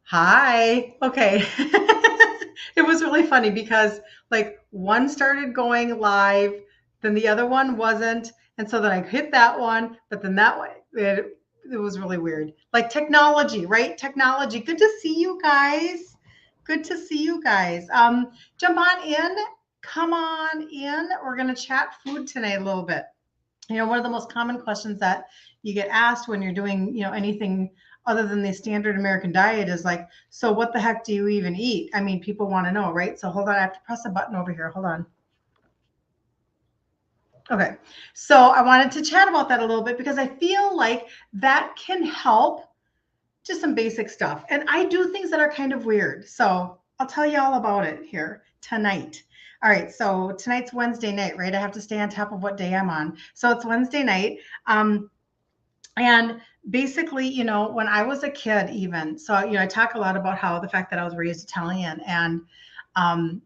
Hi. Okay. It was really funny because like one started going live, then the other one wasn't. And so then I hit that one, but then that one, it was really weird. Like technology, right? Technology. Good to see you guys. Good to see you guys. Jump on in. Come on in. We're going to chat food tonight a little bit. One of the most common questions that you get asked when you're doing, anything other than the standard American diet is like, so what the heck do you even eat? I mean, people want to know, right? So hold on, I have to press a button over here. Hold on. Okay. So I wanted to chat about that a little bit because I feel like that can help just some basic stuff. And I do things that are kind of weird. So I'll tell you all about it here tonight. All right. So tonight's Wednesday night, right? I have to stay on top of what day I'm on. So it's Wednesday night. And basically, when I was a kid, even so, I talk a lot about how the fact that I was raised Italian and um,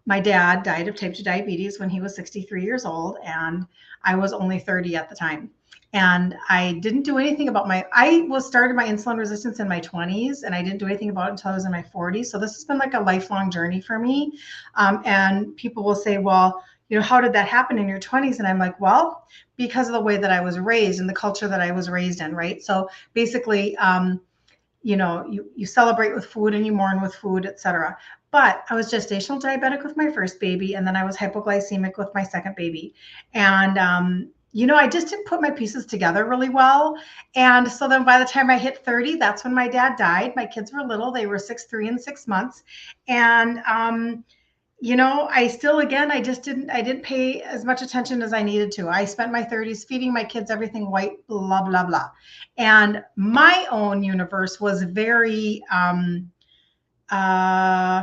my dad died of type 2 diabetes when he was 63 years old, and I was only 30 at the time. And I didn't do anything about I was started my insulin resistance in my 20s, and I didn't do anything about it until I was in my 40s. So this has been like a lifelong journey for me. And people will say, well, how did that happen in your 20s? And I'm like, well, because of the way that I was raised and the culture that I was raised in, right? So basically, you celebrate with food and you mourn with food, etc. But I was gestational diabetic with my first baby, and then I was hypoglycemic with my second baby. And I just didn't put my pieces together really well. And so then by the time I hit 30, that's when my dad died. My kids were little. They were 6, 3, and 6 months. And I still, again, I didn't pay as much attention as I needed to. I spent my 30s feeding my kids everything white, blah, blah, blah. And my own universe was very uh,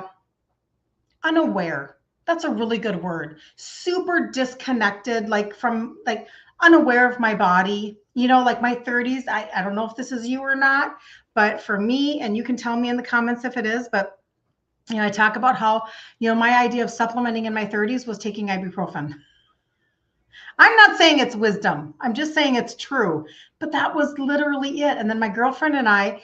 unaware. That's a really good word. Super disconnected, like from like unaware of my body. Like my 30s. I don't know if this is you or not, but for me, and you can tell me in the comments if it is, but I talk about how, my idea of supplementing in my 30s was taking ibuprofen. I'm not saying it's wisdom. I'm just saying it's true. But that was literally it. And then my girlfriend and I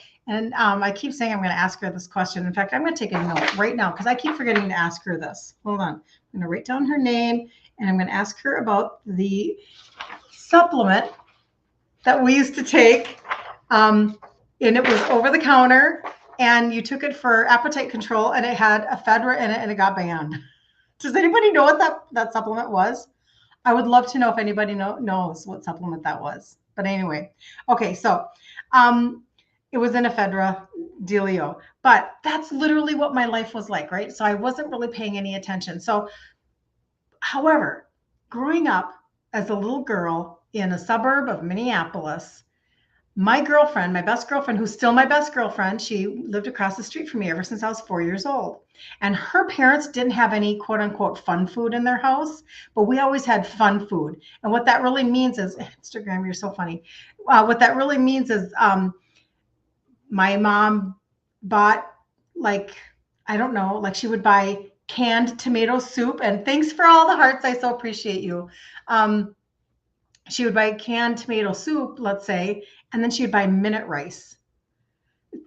keep saying I'm going to ask her this question. In fact, I'm going to take a note right now because I keep forgetting to ask her this. Hold on. I'm going to write down her name and I'm going to ask her about the supplement that we used to take. And it was over the counter, and you took it for appetite control, and it had ephedra in it, and it got banned. Does anybody know what that supplement was? I would love to know if anybody knows what supplement that was. But anyway, okay, so it was an ephedra dealio. But that's literally what my life was like, right? So I wasn't really paying any attention. So, however, growing up as a little girl in a suburb of Minneapolis, my girlfriend, my best girlfriend, who's still my best girlfriend, she lived across the street from me ever since I was 4 years old. And her parents didn't have any quote unquote fun food in their house, but we always had fun food. And what that really means is, Instagram, you're so funny. What that really means is my mom bought, like, I don't know, like she would buy canned tomato soup. And thanks for all the hearts. I so appreciate you. She would buy canned tomato soup, let's say, and then she would buy minute rice.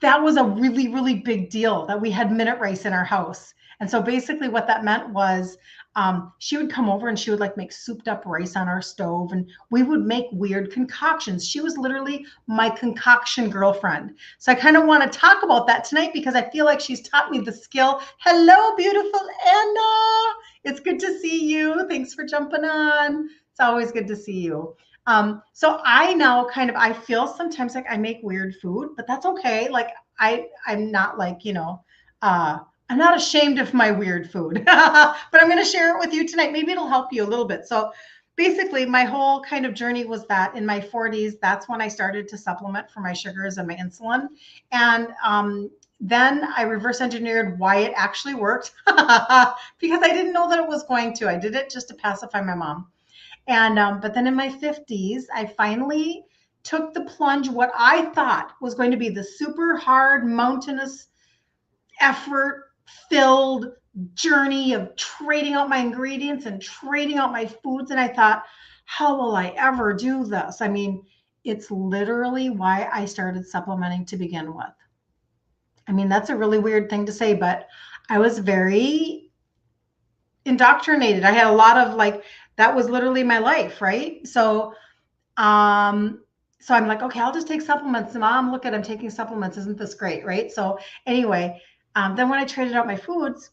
That was a really, really big deal that we had minute rice in our house. And so basically what that meant was she would come over and she would like make souped up rice on our stove, and we would make weird concoctions. She was literally my concoction girlfriend. So I kind of want to talk about that tonight because I feel like she's taught me the skill. Hello, beautiful Anna. It's good to see you. Thanks for jumping on. It's always good to see you. So I now I feel sometimes like I make weird food, but that's okay. Like I'm not like, I'm not ashamed of my weird food, but I'm going to share it with you tonight. Maybe it'll help you a little bit. So basically my whole kind of journey was that in my 40s, that's when I started to supplement for my sugars and my insulin. And, then I reverse engineered why it actually worked because I didn't know that it was going to. I did it just to pacify my mom. And but then in my 50s, I finally took the plunge, what I thought was going to be the super hard, mountainous, effort filled journey of trading out my ingredients and trading out my foods. And I thought, how will I ever do this? I mean, it's literally why I started supplementing to begin with. I mean, that's a really weird thing to say, but I was very indoctrinated. I had a lot of like, that was literally my life, right? Um, so I'm like, okay, I'll just take supplements. Mom, look at, I'm taking supplements. Isn't this great, right? So anyway, then when I traded out my foods,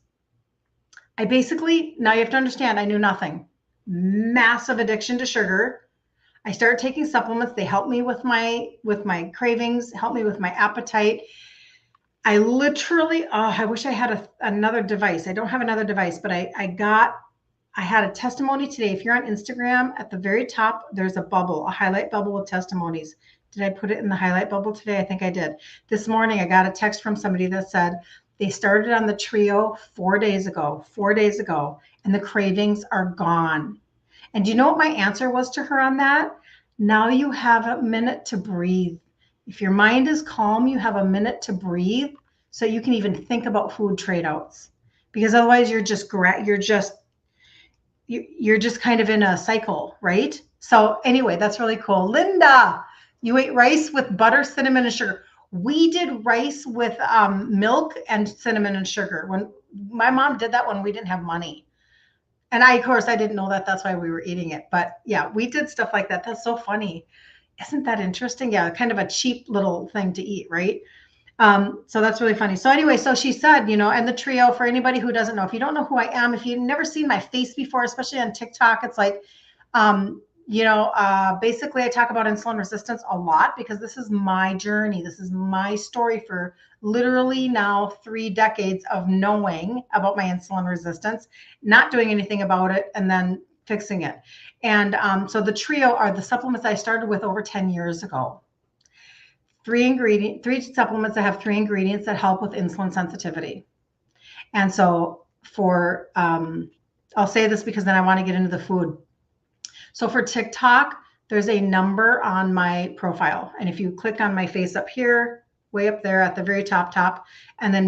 I basically, now you have to understand, I knew nothing. Massive addiction to sugar. I started taking supplements. They helped me with my cravings, helped me with my appetite. I literally, I wish I had another device. I don't have another device, but I had a testimony today. If you're on Instagram, at the very top, there's a bubble, a highlight bubble with testimonies. Did I put it in the highlight bubble today? I think I did. This morning, I got a text from somebody that said they started on the Trio 4 days ago, and the cravings are gone. And do you know what my answer was to her on that? Now you have a minute to breathe. If your mind is calm, you have a minute to breathe so you can even think about food trade outs. Because otherwise you're just kind of in a cycle, right? So anyway, that's really cool. Linda, you ate rice with butter, cinnamon, and sugar. We did rice with milk and cinnamon and sugar. When my mom did that when we didn't have money. And of course, I didn't know that. That's why we were eating it. But yeah, we did stuff like that. That's so funny. Isn't that interesting? Yeah, kind of a cheap little thing to eat, right? So that's really funny. So anyway, so she said, and the Trio, for anybody who doesn't know, if you don't know who I am, if you've never seen my face before, especially on TikTok, it's like, basically I talk about insulin resistance a lot because this is my journey. This is my story for literally now 3 decades of knowing about my insulin resistance, not doing anything about it, and then fixing it. And so the Trio are the supplements I started with over 10 years ago. 3 supplements that have 3 ingredients that help with insulin sensitivity. And so I'll say this because then I want to get into the food. So for TikTok, there's a number on my profile. And if you click on my face up here, way up there at the very top, and then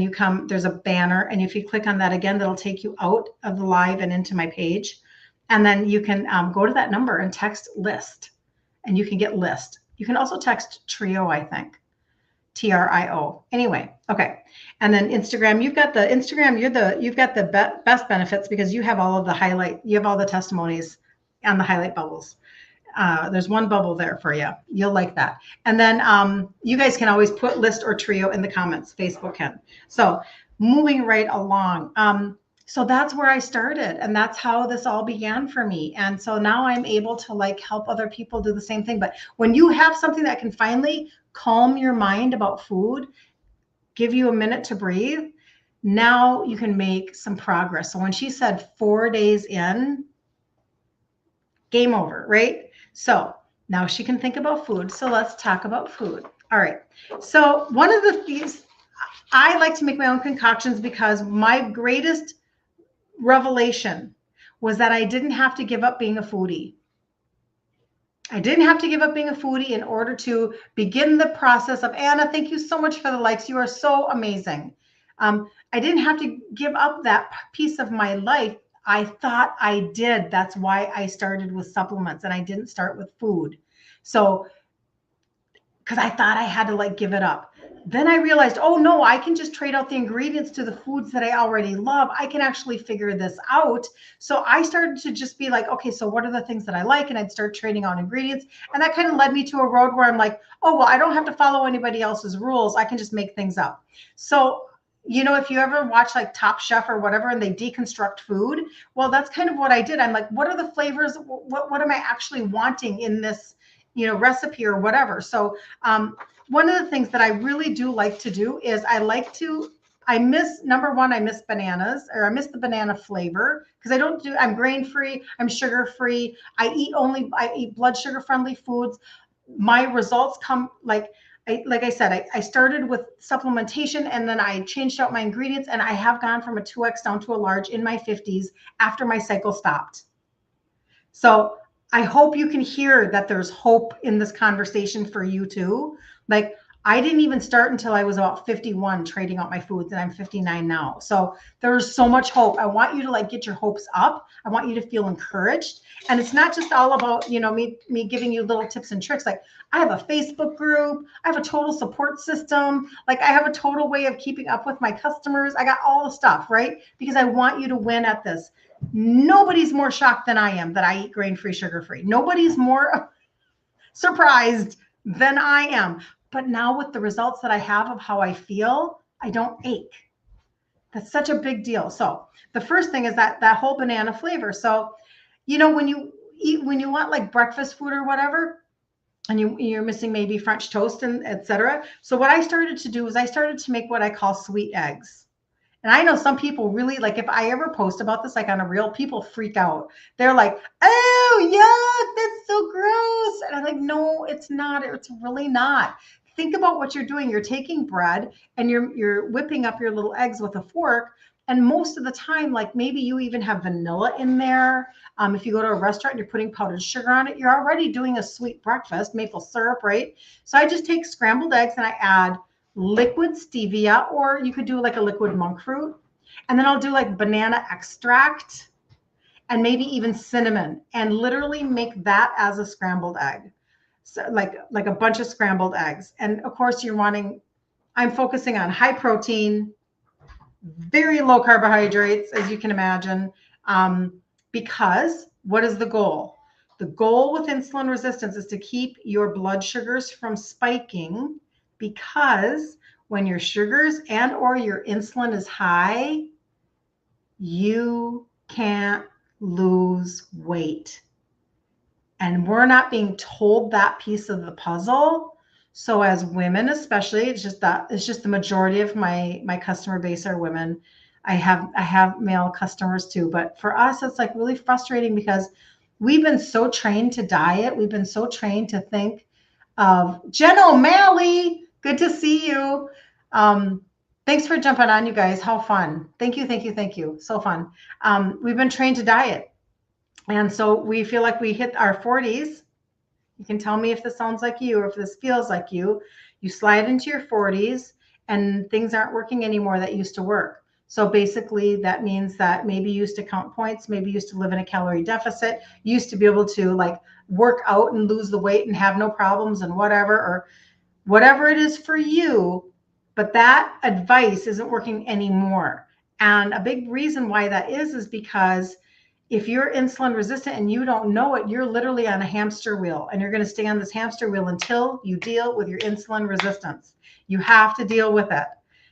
there's a banner. And if you click on that again, that'll take you out of the live and into my page. And then you can go to that number and text list, and you can get list. You can also text Trio, I think. TRIO. Anyway, okay. And then Instagram, you've got the best benefits because you have all the testimonies on the highlight bubbles. There's one bubble there for you. You'll like that. And then you guys can always put list or Trio in the comments. Facebook can. So moving right along. So that's where I started, and that's how this all began for me. And so now I'm able to help other people do the same thing. But when you have something that can finally calm your mind about food, give you a minute to breathe, now you can make some progress. So when she said 4 days in, game over, right? So now she can think about food. So let's talk about food. All right. So one of the things, I like to make my own concoctions because my greatest revelation was that I didn't have to give up being a foodie. I didn't have to give up being a foodie in order to begin the process of, Anna, thank you so much for the likes. You are so amazing. I didn't have to give up that piece of my life. I thought I did. That's why I started with supplements and I didn't start with food. So, because I thought I had to give it up. Then I realized, oh no, I can just trade out the ingredients to the foods that I already love. I can actually figure this out. So I started to just be like, okay, so what are the things that I like? And I'd start trading out ingredients. And that kind of led me to a road where I'm like, oh, well, I don't have to follow anybody else's rules. I can just make things up. So, if you ever watch Top Chef or whatever, and they deconstruct food, well, that's kind of what I did. I'm like, what are the flavors? What am I actually wanting in this, recipe or whatever? So, one of the things that I really do like to do is I miss bananas, or I miss the banana flavor because I'm grain free, I'm sugar free. I eat blood sugar friendly foods. My results come like I said, I started with supplementation and then I changed out my ingredients, and I have gone from a 2X down to a large in my 50s after my cycle stopped. So I hope you can hear that there's hope in this conversation for you too. I didn't even start until I was about 51 trading out my foods, and I'm 59 now. So there's so much hope. I want you to like get your hopes up. I want you to feel encouraged. And it's not just all about, me giving you little tips and tricks. Like I have a Facebook group, I have a total support system, like I have a total way of keeping up with my customers. I got all the stuff, right? Because I want you to win at this. Nobody's more shocked than I am that I eat grain-free, sugar-free. Nobody's more surprised than I am. But now with the results that I have of how I feel, I don't ache. That's such a big deal. So the first thing is that whole banana flavor. So, when you want like breakfast food or whatever, and you're missing maybe French toast and etc. So what I started to do is I started to make what I call sweet eggs. And I know some people really like, if I ever post about this, like on a reel, people freak out. They're like, oh, yuck, that's so gross. And I'm like, no, it's not. It's really not. Think about what you're doing. You're taking bread and you're whipping up your little eggs with a fork. And most of the time, like maybe you even have vanilla in there. If you go to a restaurant and you're putting powdered sugar on it, you're already doing a sweet breakfast, maple syrup, right? So I just take scrambled eggs and I add liquid stevia, or you could do like a liquid monk fruit. And then I'll do like banana extract and maybe even cinnamon, and literally make that as a scrambled egg. So like a bunch of scrambled eggs. And of course I'm focusing on high protein, very low carbohydrates, as you can imagine. Because what is the goal? The goal with insulin resistance is to keep your blood sugars from spiking, because when your sugars and or your insulin is high, you can't lose weight. And we're not being told that piece of the puzzle. So as women, especially, it's just the majority of my customer base are women. I have male customers too, but for us, it's like really frustrating because we've been so trained to diet. We've been so trained to think of Jen O'Malley. Good to see you. Thanks for jumping on, you guys. How fun. Thank you, thank you, thank you. So fun. We've been trained to diet. And so we feel like we hit our 40s. You can tell me if this sounds like you or if this feels like you. You slide into your 40s and things aren't working anymore that used to work. So basically that means that maybe you used to count points, maybe you used to live in a calorie deficit, you used to be able to like work out and lose the weight and have no problems and whatever, or whatever it is for you. But that advice isn't working anymore. And a big reason why that is because if you're insulin resistant and you don't know it, you're literally on a hamster wheel, and you're going to stay on this hamster wheel until you deal with your insulin resistance. You have to deal with it.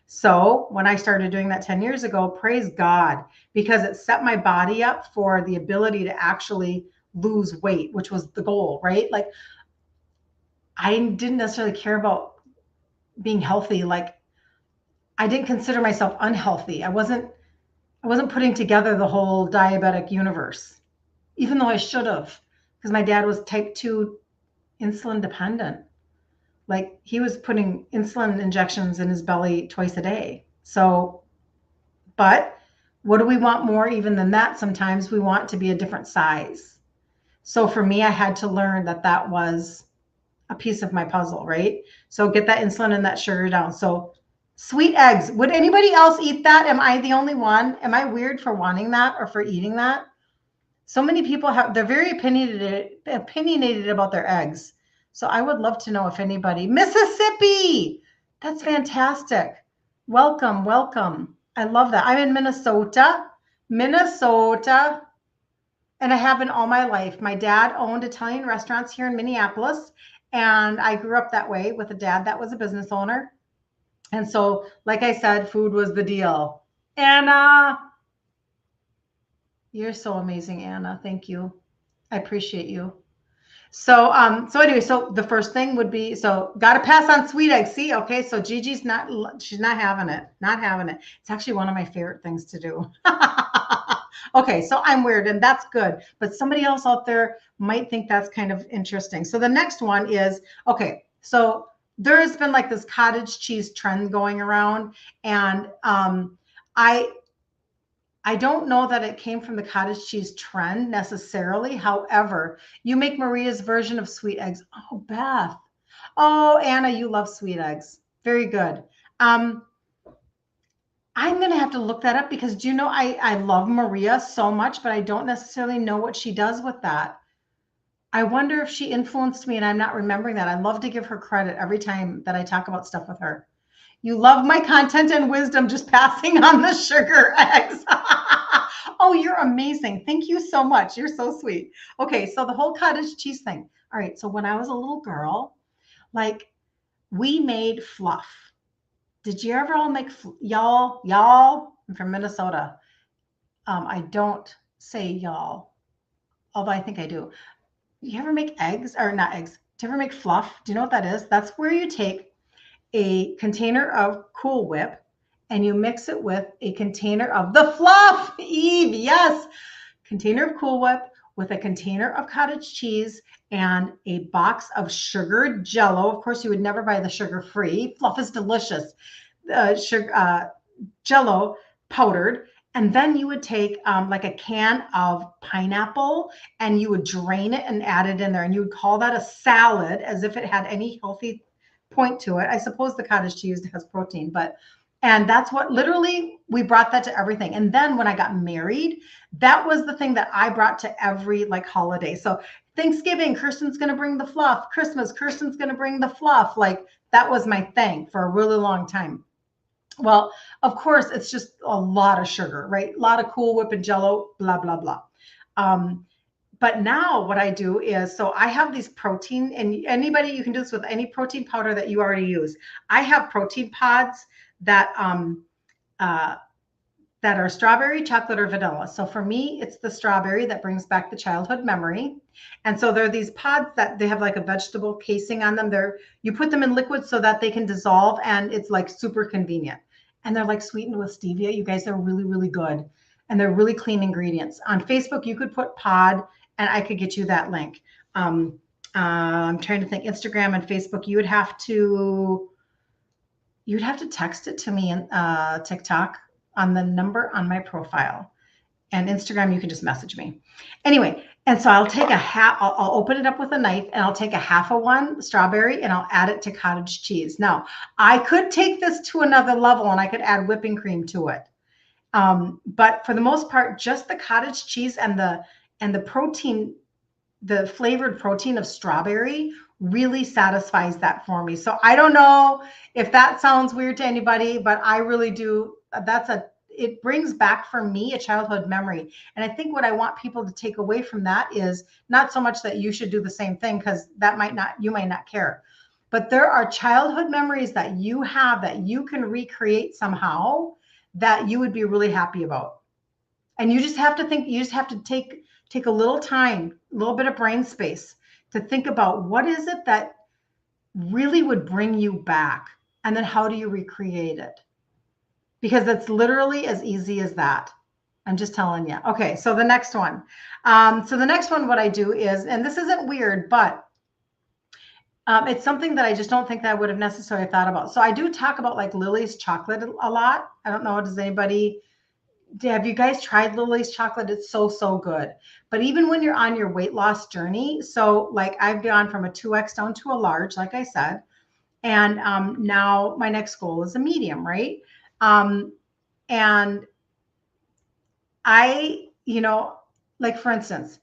So when I started doing that 10 years ago, praise God, because it set my body up for the ability to actually lose weight, which was the goal, right? Like I didn't necessarily care about being healthy. Like I didn't consider myself unhealthy. I wasn't putting together the whole diabetic universe, even though I should have, because my dad was type 2 insulin dependent. Like he was putting insulin injections in his belly twice a day. So, but what do we want more even than that? Sometimes we want to be a different size. So for me, I had to learn that was a piece of my puzzle, right? So get that insulin and that sugar down. So sweet eggs. Would anybody else eat that? Am I the only one? Am I weird for wanting that or for eating that? So many people they're very opinionated about their eggs. So I would love to know if anybody, Mississippi, that's fantastic. Welcome, welcome. I love that. I'm in Minnesota, and I have been all my life. My dad owned Italian restaurants here in Minneapolis, and I grew up that way with a dad that was a business owner. And so, like I said, food was the deal. Anna, you're so amazing, Anna. Thank you. I appreciate you. So anyway, so the first thing would be, so got to pass on sweet eggs. See, okay, so Gigi's she's not having it. Not having it. It's actually one of my favorite things to do. Okay, so I'm weird, and that's good. But somebody else out there might think that's kind of interesting. So the next one is, okay, so there's been like this cottage cheese trend going around, and I don't know that it came from the cottage cheese trend necessarily. However, you make Maria's version of sweet eggs. Oh, Beth. Oh, Anna, you love sweet eggs. Very good. Um, I'm going to have to look that up because do you know I love Maria so much, but I don't necessarily know what she does with that. I wonder if she influenced me and I'm not remembering that. I love to give her credit every time that I talk about stuff with her. You love my content and wisdom, just passing on the sugar eggs. Oh, you're amazing. Thank you so much. You're so sweet. Okay, so the whole cottage cheese thing. All right, so when I was a little girl, like we made fluff. Did you ever all make y'all? I'm from Minnesota. I don't say y'all, although I think I do. You ever make eggs or not eggs? Do you ever make fluff? Do you know what that is? That's where you take a container of Cool Whip and you mix it with a container of the fluff, Eve, yes, container of Cool Whip with a container of cottage cheese and a box of sugared Jello. Of course, you would never buy the sugar free. Fluff is delicious. Jello powdered. And then you would take like a can of pineapple and you would drain it and add it in there. And you would call that a salad as if it had any healthy point to it. I suppose the cottage cheese has protein, and that's what literally we brought that to everything. And then when I got married, that was the thing that I brought to every like holiday. So Thanksgiving, Kirsten's going to bring the fluff. Christmas, Kirsten's going to bring the fluff. Like that was my thing for a really long time. Well, of course, it's just a lot of sugar, right? A lot of Cool Whip and Jello, blah, blah, blah. But now what I do is, so I have these protein, and anybody, you can do this with any protein powder that you already use. I have protein pods that that are strawberry, chocolate, or vanilla. So for me, it's the strawberry that brings back the childhood memory. And so there are these pods that they have like a vegetable casing on them. You put them in liquid so that they can dissolve, and it's like super convenient. And they're like sweetened with stevia. You guys are really, really good. And they're really clean ingredients. On Facebook, you could put pod, and I could get you that link. I'm trying to think. Instagram and Facebook, you'd have to text it to me in TikTok on the number on my profile. And Instagram, you can just message me. Anyway, and so I'll take I'll open it up with a knife and I'll take a half of one strawberry and I'll add it to cottage cheese. Now, I could take this to another level and I could add whipping cream to it. But for the most part, just the cottage cheese and the protein, the flavored protein of strawberry really satisfies that for me. So I don't know if that sounds weird to anybody, but I really do. It brings back for me a childhood memory. And I think what I want people to take away from that is not so much that you should do the same thing, because you might not care. But there are childhood memories that you have that you can recreate somehow that you would be really happy about. And you just have to take a little time, a little bit of brain space to think about what is it that really would bring you back, and then how do you recreate it? Because it's literally as easy as that. I'm just telling you. Okay, so the next one. What I do is, and this isn't weird, but it's something that I just don't think that I would have necessarily thought about. So I do talk about like Lily's chocolate a lot. I don't know, have you guys tried Lily's chocolate? It's so, so good. But even when you're on your weight loss journey, so like I've gone from a 2X down to a large, like I said, and now my next goal is a medium, right? And I, like for instance,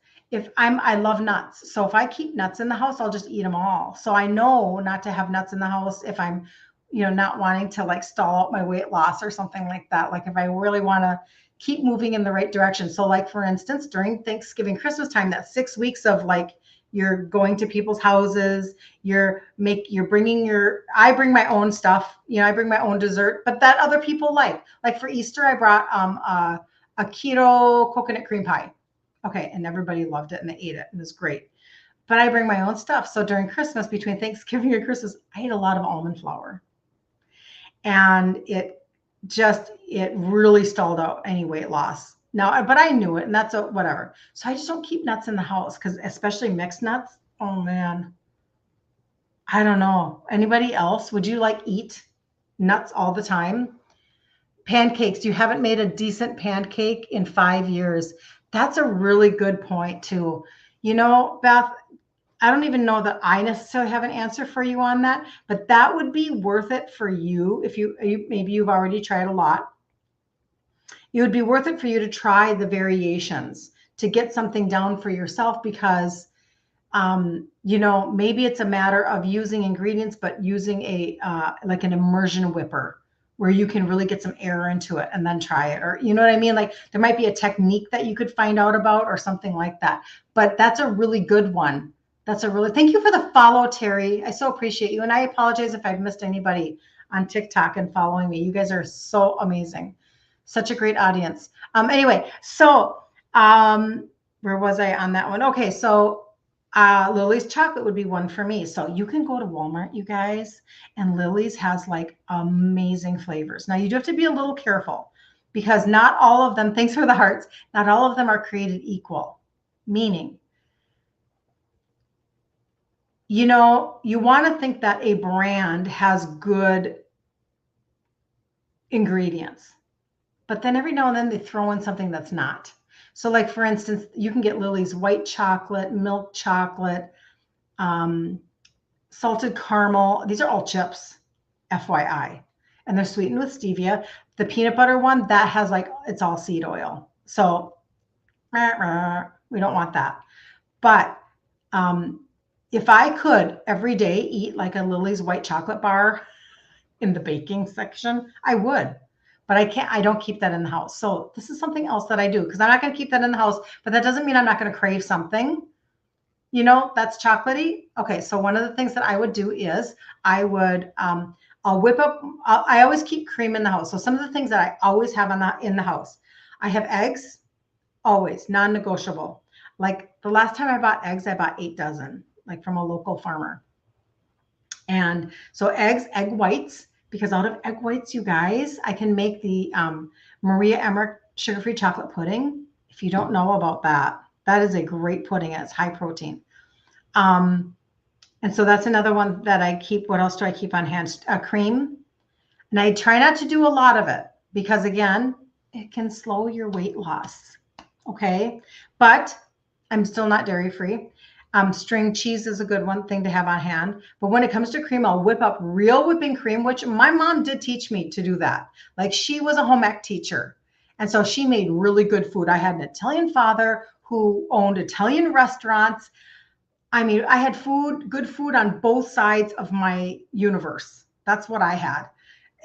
I love nuts. So if I keep nuts in the house, I'll just eat them all. So I know not to have nuts in the house if I'm, not wanting to like stall out my weight loss or something like that. Like if I really want to keep moving in the right direction. So like, for instance, during Thanksgiving, Christmas time, that 6 weeks of like, you're going to people's houses, I bring my own stuff, I bring my own dessert, but that other people like for Easter, I brought a keto coconut cream pie. Okay. And everybody loved it and they ate it and it was great. But I bring my own stuff. So during Christmas, between Thanksgiving and Christmas, I ate a lot of almond flour. And it really stalled out any weight loss. Now, but I knew it, and that's whatever. So I just don't keep nuts in the house, because especially mixed nuts. Oh man, I don't know. Anybody else? Would you like eat nuts all the time? Pancakes. You haven't made a decent pancake in 5 years. That's a really good point too. Beth, I don't even know that I necessarily have an answer for you on that, but that would be worth it for you if maybe you've already tried a lot. It would be worth it for you to try the variations to get something down for yourself because maybe it's a matter of using ingredients, but using like an immersion whipper where you can really get some air into it and then try it. Or, you know what I mean? Like there might be a technique that you could find out about or something like that. But that's a really good one. Thank you for the follow, Terry. I so appreciate you. And I apologize if I've missed anybody on TikTok and following me. You guys are so amazing. Such a great audience. Anyway, so where was I on that one? Okay, so Lily's chocolate would be one for me. So you can go to Walmart, you guys, and Lily's has like amazing flavors. Now you do have to be a little careful because not all of them, thanks for the hearts, not all of them are created equal. Meaning, you want to think that a brand has good ingredients, but then every now and then they throw in something that's not. So like, for instance, you can get Lily's white chocolate, milk chocolate, salted caramel. These are all chips, FYI. And they're sweetened with stevia. The peanut butter one, that has it's all seed oil. So we don't want that. But if I could every day eat like a Lily's white chocolate bar in the baking section, I would. But I don't keep that in the house. So this is something else that I do because I'm not going to keep that in the house, but that doesn't mean I'm not going to crave something, that's chocolatey. Okay. So one of the things that I would do is I would, I'll whip up, I always keep cream in the house. So some of the things that I always have in the house, I have eggs, always non-negotiable. Like the last time I bought eggs, I bought 8 dozen, like from a local farmer. And so eggs, egg whites, because out of egg whites, you guys, I can make the Maria Emmerich sugar-free chocolate pudding. If you don't know about that, that is a great pudding. It's high protein. And so that's another one that I keep. What else do I keep on hand? Cream. And I try not to do a lot of it because, again, it can slow your weight loss. Okay. But I'm still not dairy-free. String cheese is a good thing to have on hand. But when it comes to cream, I'll whip up real whipping cream, which my mom did teach me to do that. Like she was a home ec teacher. And so she made really good food. I had an Italian father who owned Italian restaurants. I mean, I had good food on both sides of my universe. That's what I had.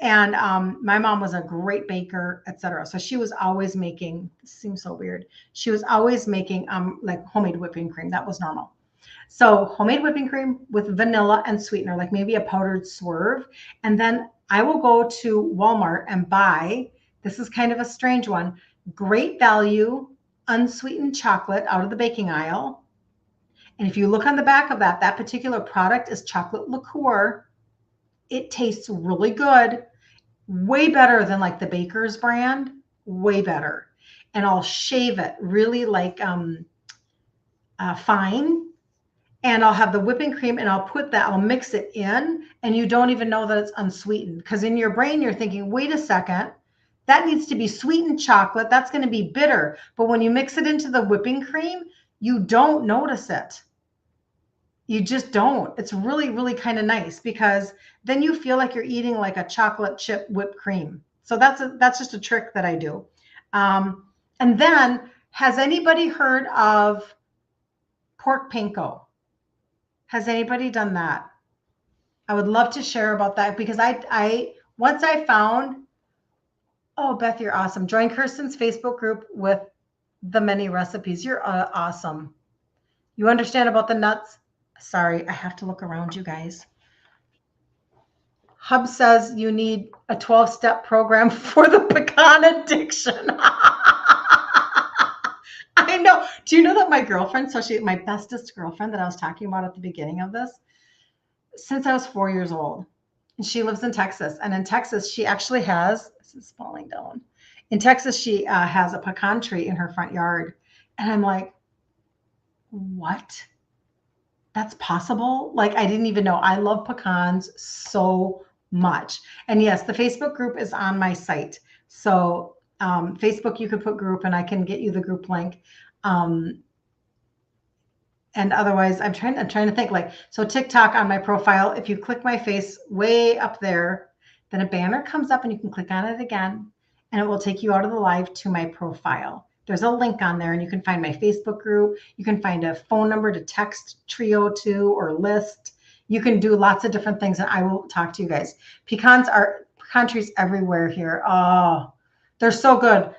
And my mom was a great baker, etc. So she was always making, this seems so weird. She was always making like homemade whipping cream. That was normal. So homemade whipping cream with vanilla and sweetener, like maybe a powdered swerve. And then I will go to Walmart and buy, this is kind of a strange one, great value, unsweetened chocolate out of the baking aisle. And if you look on the back of that particular product is chocolate liqueur. It tastes really good, way better than like the Baker's brand, way better. And I'll shave it really like fine. And I'll have the whipping cream and I'll mix it in and you don't even know that it's unsweetened because in your brain, you're thinking, wait a second, that needs to be sweetened chocolate. That's going to be bitter. But when you mix it into the whipping cream, you don't notice it. You just don't. It's really, really kind of nice because then you feel like you're eating like a chocolate chip whipped cream. So that's just a trick that I do. And then has anybody heard of pork panko? Has anybody done that? I would love to share about that because once I found, oh, Beth, you're awesome. Join Kirsten's Facebook group with the many recipes. You're awesome. You understand about the nuts? Sorry, I have to look around, you guys. Hub says you need a 12-step program for the pecan addiction. I know. Do you know that my girlfriend, my bestest girlfriend that I was talking about at the beginning of this, since I was 4 years old, and she lives in Texas. And in Texas, she actually has, this is falling down. In Texas, she has a pecan tree in her front yard. And I'm like, what? That's possible? Like, I didn't even know. I love pecans so much. And yes, the Facebook group is on my site. So Facebook, you could put group and I can get you the group link. And otherwise, I'm trying to think like, so TikTok on my profile, if you click my face way up there, then a banner comes up and you can click on it again and it will take you out of the live to my profile. There's a link on there and you can find my Facebook group. You can find a phone number to text Trio to or list. You can do lots of different things and I will talk to you guys. Pecan trees everywhere here. Oh, they're so good.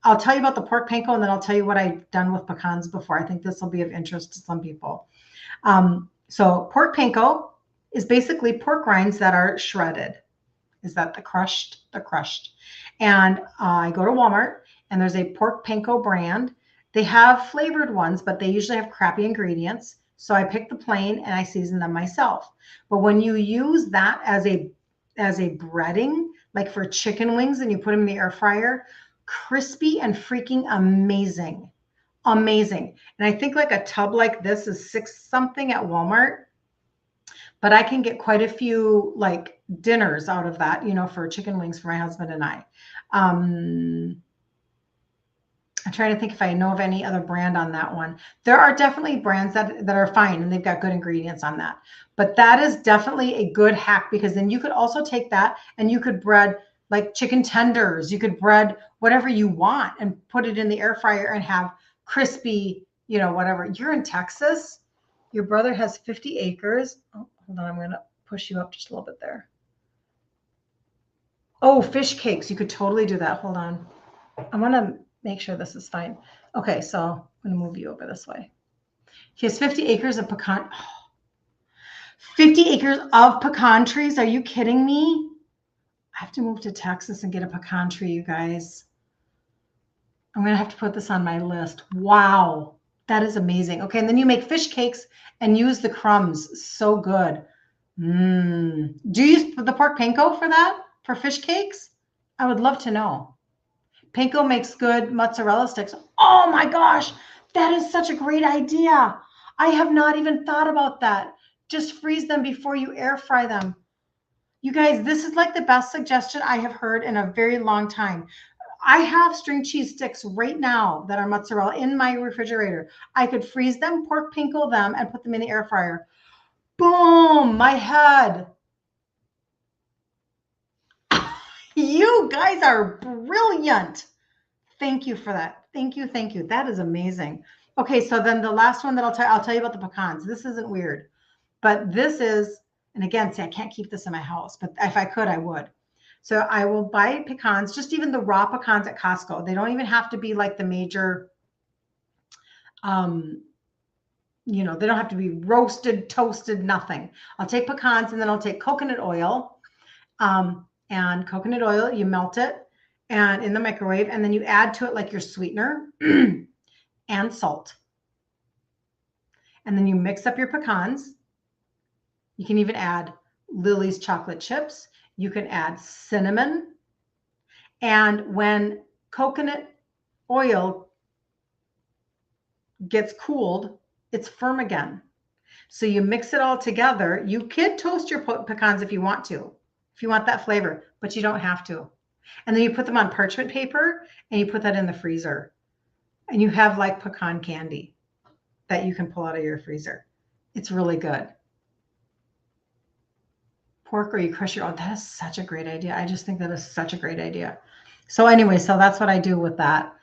I'll tell you about the pork panko and then I'll tell you what I've done with pecans before. I think this will be of interest to some people. So pork panko is basically pork rinds that are shredded. Is that the crushed? The crushed. And I go to Walmart and there's a pork panko brand. They have flavored ones, but they usually have crappy ingredients. So I pick the plain and I season them myself. But when you use that as a breading, like for chicken wings and you put them in the air fryer, crispy and freaking amazing. Amazing. And I think like a tub like this is $6 something at Walmart, but I can get quite a few like dinners out of that, you know, for chicken wings for my husband and I. I'm trying to think if I know of any other brand on that one. There are definitely brands that are fine and they've got good ingredients on that. But that is definitely a good hack because then you could also take that and you could bread like chicken tenders. You could bread whatever you want and put it in the air fryer and have crispy, you know, whatever. You're in Texas. Your brother has 50 acres. Oh, hold on. I'm going to push you up just a little bit there. Oh, fish cakes. You could totally do that. Hold on. I want to make sure this is fine. Okay, so I'm going to move you over this way. He has 50 acres of pecan. Oh, 50 acres of pecan trees. Are you kidding me? I have to move to Texas and get a pecan tree, you guys. I'm going to have to put this on my list. Wow, that is amazing. Okay, and then you make fish cakes and use the crumbs. So good. Do you use the pork panko for that? For fish cakes? I would love to know. Panko makes good mozzarella sticks. Oh my gosh, that is such a great idea. I have not even thought about that. Just freeze them before you air fry them. You guys, this is like the best suggestion I have heard in a very long time. I have string cheese sticks right now that are mozzarella in my refrigerator. I could freeze them, pork panko them, and put them in the air fryer. Boom, my head. You guys are brilliant. Thank you for that. Thank you. Thank you. That is amazing. Okay, so then the last one that I'll tell you about the pecans. This isn't weird, but this is, and again, see, I can't keep this in my house, but if I could, I would. So I will buy pecans, just even the raw pecans at Costco. They don't even have to be like the major, you know, they don't have to be roasted, toasted, nothing. I'll take pecans and then I'll take coconut oil. And coconut oil, you melt it and in the microwave, and then you add to it like your sweetener and salt. And then you mix up your pecans. You can even add Lily's chocolate chips. You can add cinnamon. And when coconut oil gets cooled, it's firm again. So you mix it all together. You can toast your pecans if you want to, if you want that flavor, but you don't have to. And then you put them on parchment paper and you put that in the freezer. And you have like pecan candy that you can pull out of your freezer. It's really good. Pork or you crush your own. That is such a great idea. I just think that is such a great idea. So anyway, so that's what I do with that.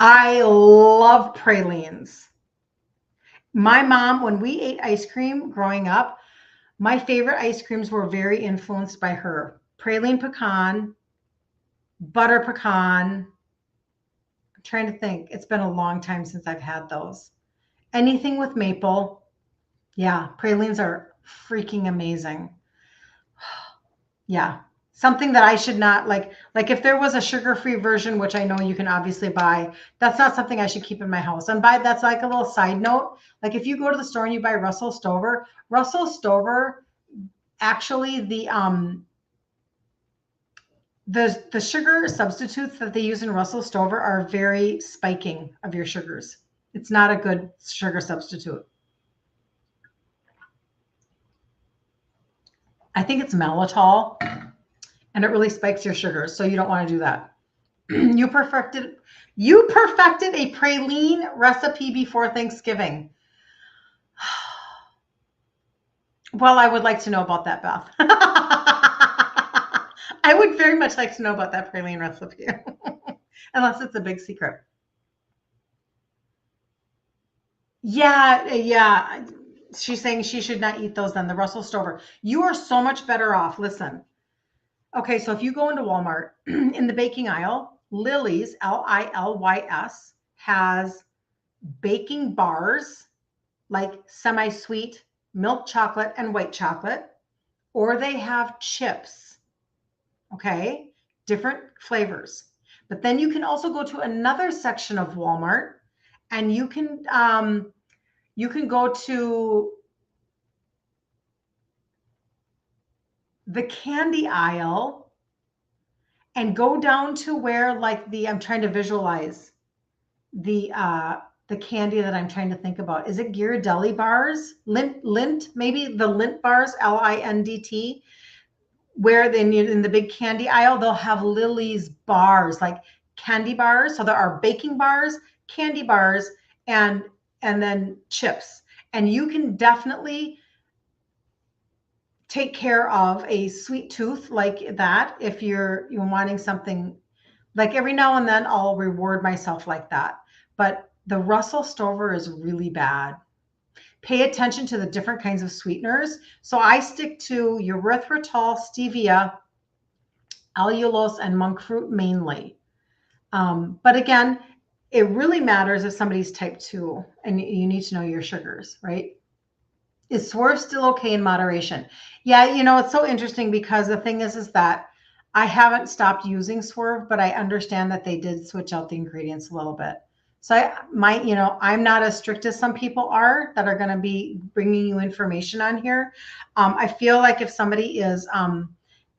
I love pralines. My mom, when we ate ice cream growing up, my favorite ice creams were very influenced by her. Praline pecan, butter pecan. I'm trying to think. It's been a long time since I've had those. Anything with maple. Yeah, pralines are freaking amazing. Yeah, something that I should not like if there was a sugar-free version, which I know you can obviously buy, that's not something I should keep in my house. And that's like a little side note. Like if you go to the store and you buy Russell Stover, actually the sugar substitutes that they use in Russell Stover are very spiking of your sugars. It's not a good sugar substitute. I think it's maltitol and it really spikes your sugars. So you don't want to do that. You perfected a praline recipe before Thanksgiving. Well, I would like to know about that, Beth. I would very much like to know about that praline recipe. Unless it's a big secret. Yeah, yeah. She's saying she should not eat those then, the Russell Stover. You are so much better off. Listen. Okay, so if you go into Walmart in the baking aisle, Lily's, Lilys, has baking bars like semi-sweet milk chocolate and white chocolate, or they have chips, okay? Different flavors. But then you can also go to another section of Walmart and you can go to the candy aisle and go down to where like I'm trying to visualize the candy that I'm trying to think about. Is it Ghirardelli bars? Lint, maybe the Lint bars, Lindt, where then in the big candy aisle, they'll have Lily's bars, like candy bars. So there are baking bars, candy bars, and then chips. And you can definitely take care of a sweet tooth like that if you're wanting something. Like every now and then I'll reward myself like that. But the Russell Stover is really bad. Pay attention to the different kinds of sweeteners. So I stick to erythritol, stevia, allulose, and monk fruit mainly. But again, it really matters if somebody's type 2 and you need to know your sugars, right? Is Swerve still okay in moderation? Yeah, it's so interesting because the thing is that I haven't stopped using Swerve, but I understand that they did switch out the ingredients a little bit. So I'm not as strict as some people are that are going to be bringing you information on here. I feel like if somebody is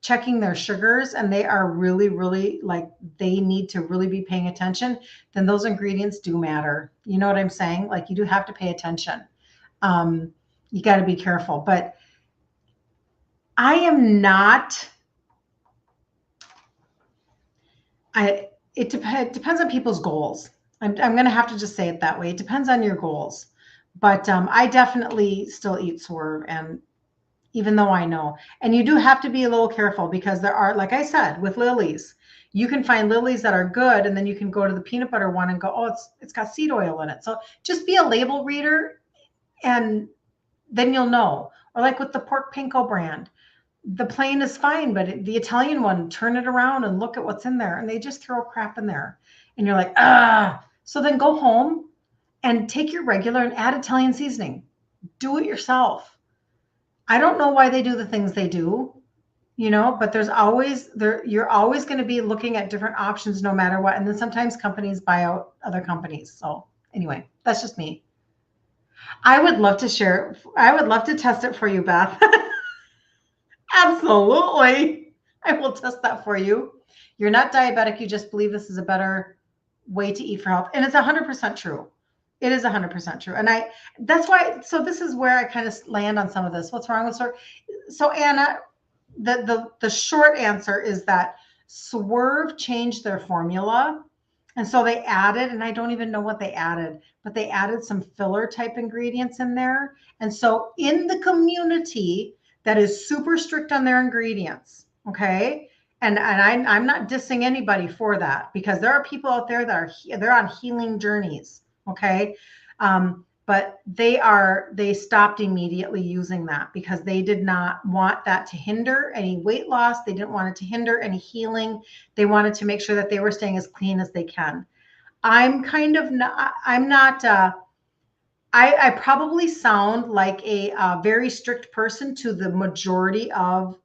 checking their sugars and they are really, really like they need to really be paying attention, then those ingredients do matter. You know what I'm saying? Like you do have to pay attention. You got to be careful, but I am not. It depends on people's goals. I'm going to have to just say it that way. It depends on your goals, but I definitely still eat Swerve, and even though I know, and you do have to be a little careful because there are, like I said, with Lily's, you can find Lily's that are good, and then you can go to the peanut butter one and go, oh, it's got seed oil in it. So just be a label reader, and then you'll know. Or like with the pork pinko brand, the plain is fine, but the Italian one, turn it around and look at what's in there, and they just throw crap in there, and you're like, ah. So then go home and take your regular and add Italian seasoning. Do it yourself. I don't know why they do the things they do, but you're always going to be looking at different options no matter what. And then sometimes companies buy out other companies. So anyway, that's just me. I would love to share. I would love to test it for you, Beth. Absolutely. I will test that for you. You're not diabetic. You just believe this is a better way to eat for health. And it's 100% true. It is 100% true. And that's why, so this is where I kind of land on some of this. What's wrong with Swerve? So Anna, the short answer is that Swerve changed their formula. And so they added, and I don't even know what they added, but they added some filler type ingredients in there. And so in the community that is super strict on their ingredients, okay? And I'm not dissing anybody for that because there are people out there that they're on healing journeys, okay? But they stopped immediately using that because they did not want that to hinder any weight loss. They didn't want it to hinder any healing. They wanted to make sure that they were staying as clean as they can. I'm not, I probably sound like a very strict person to the majority of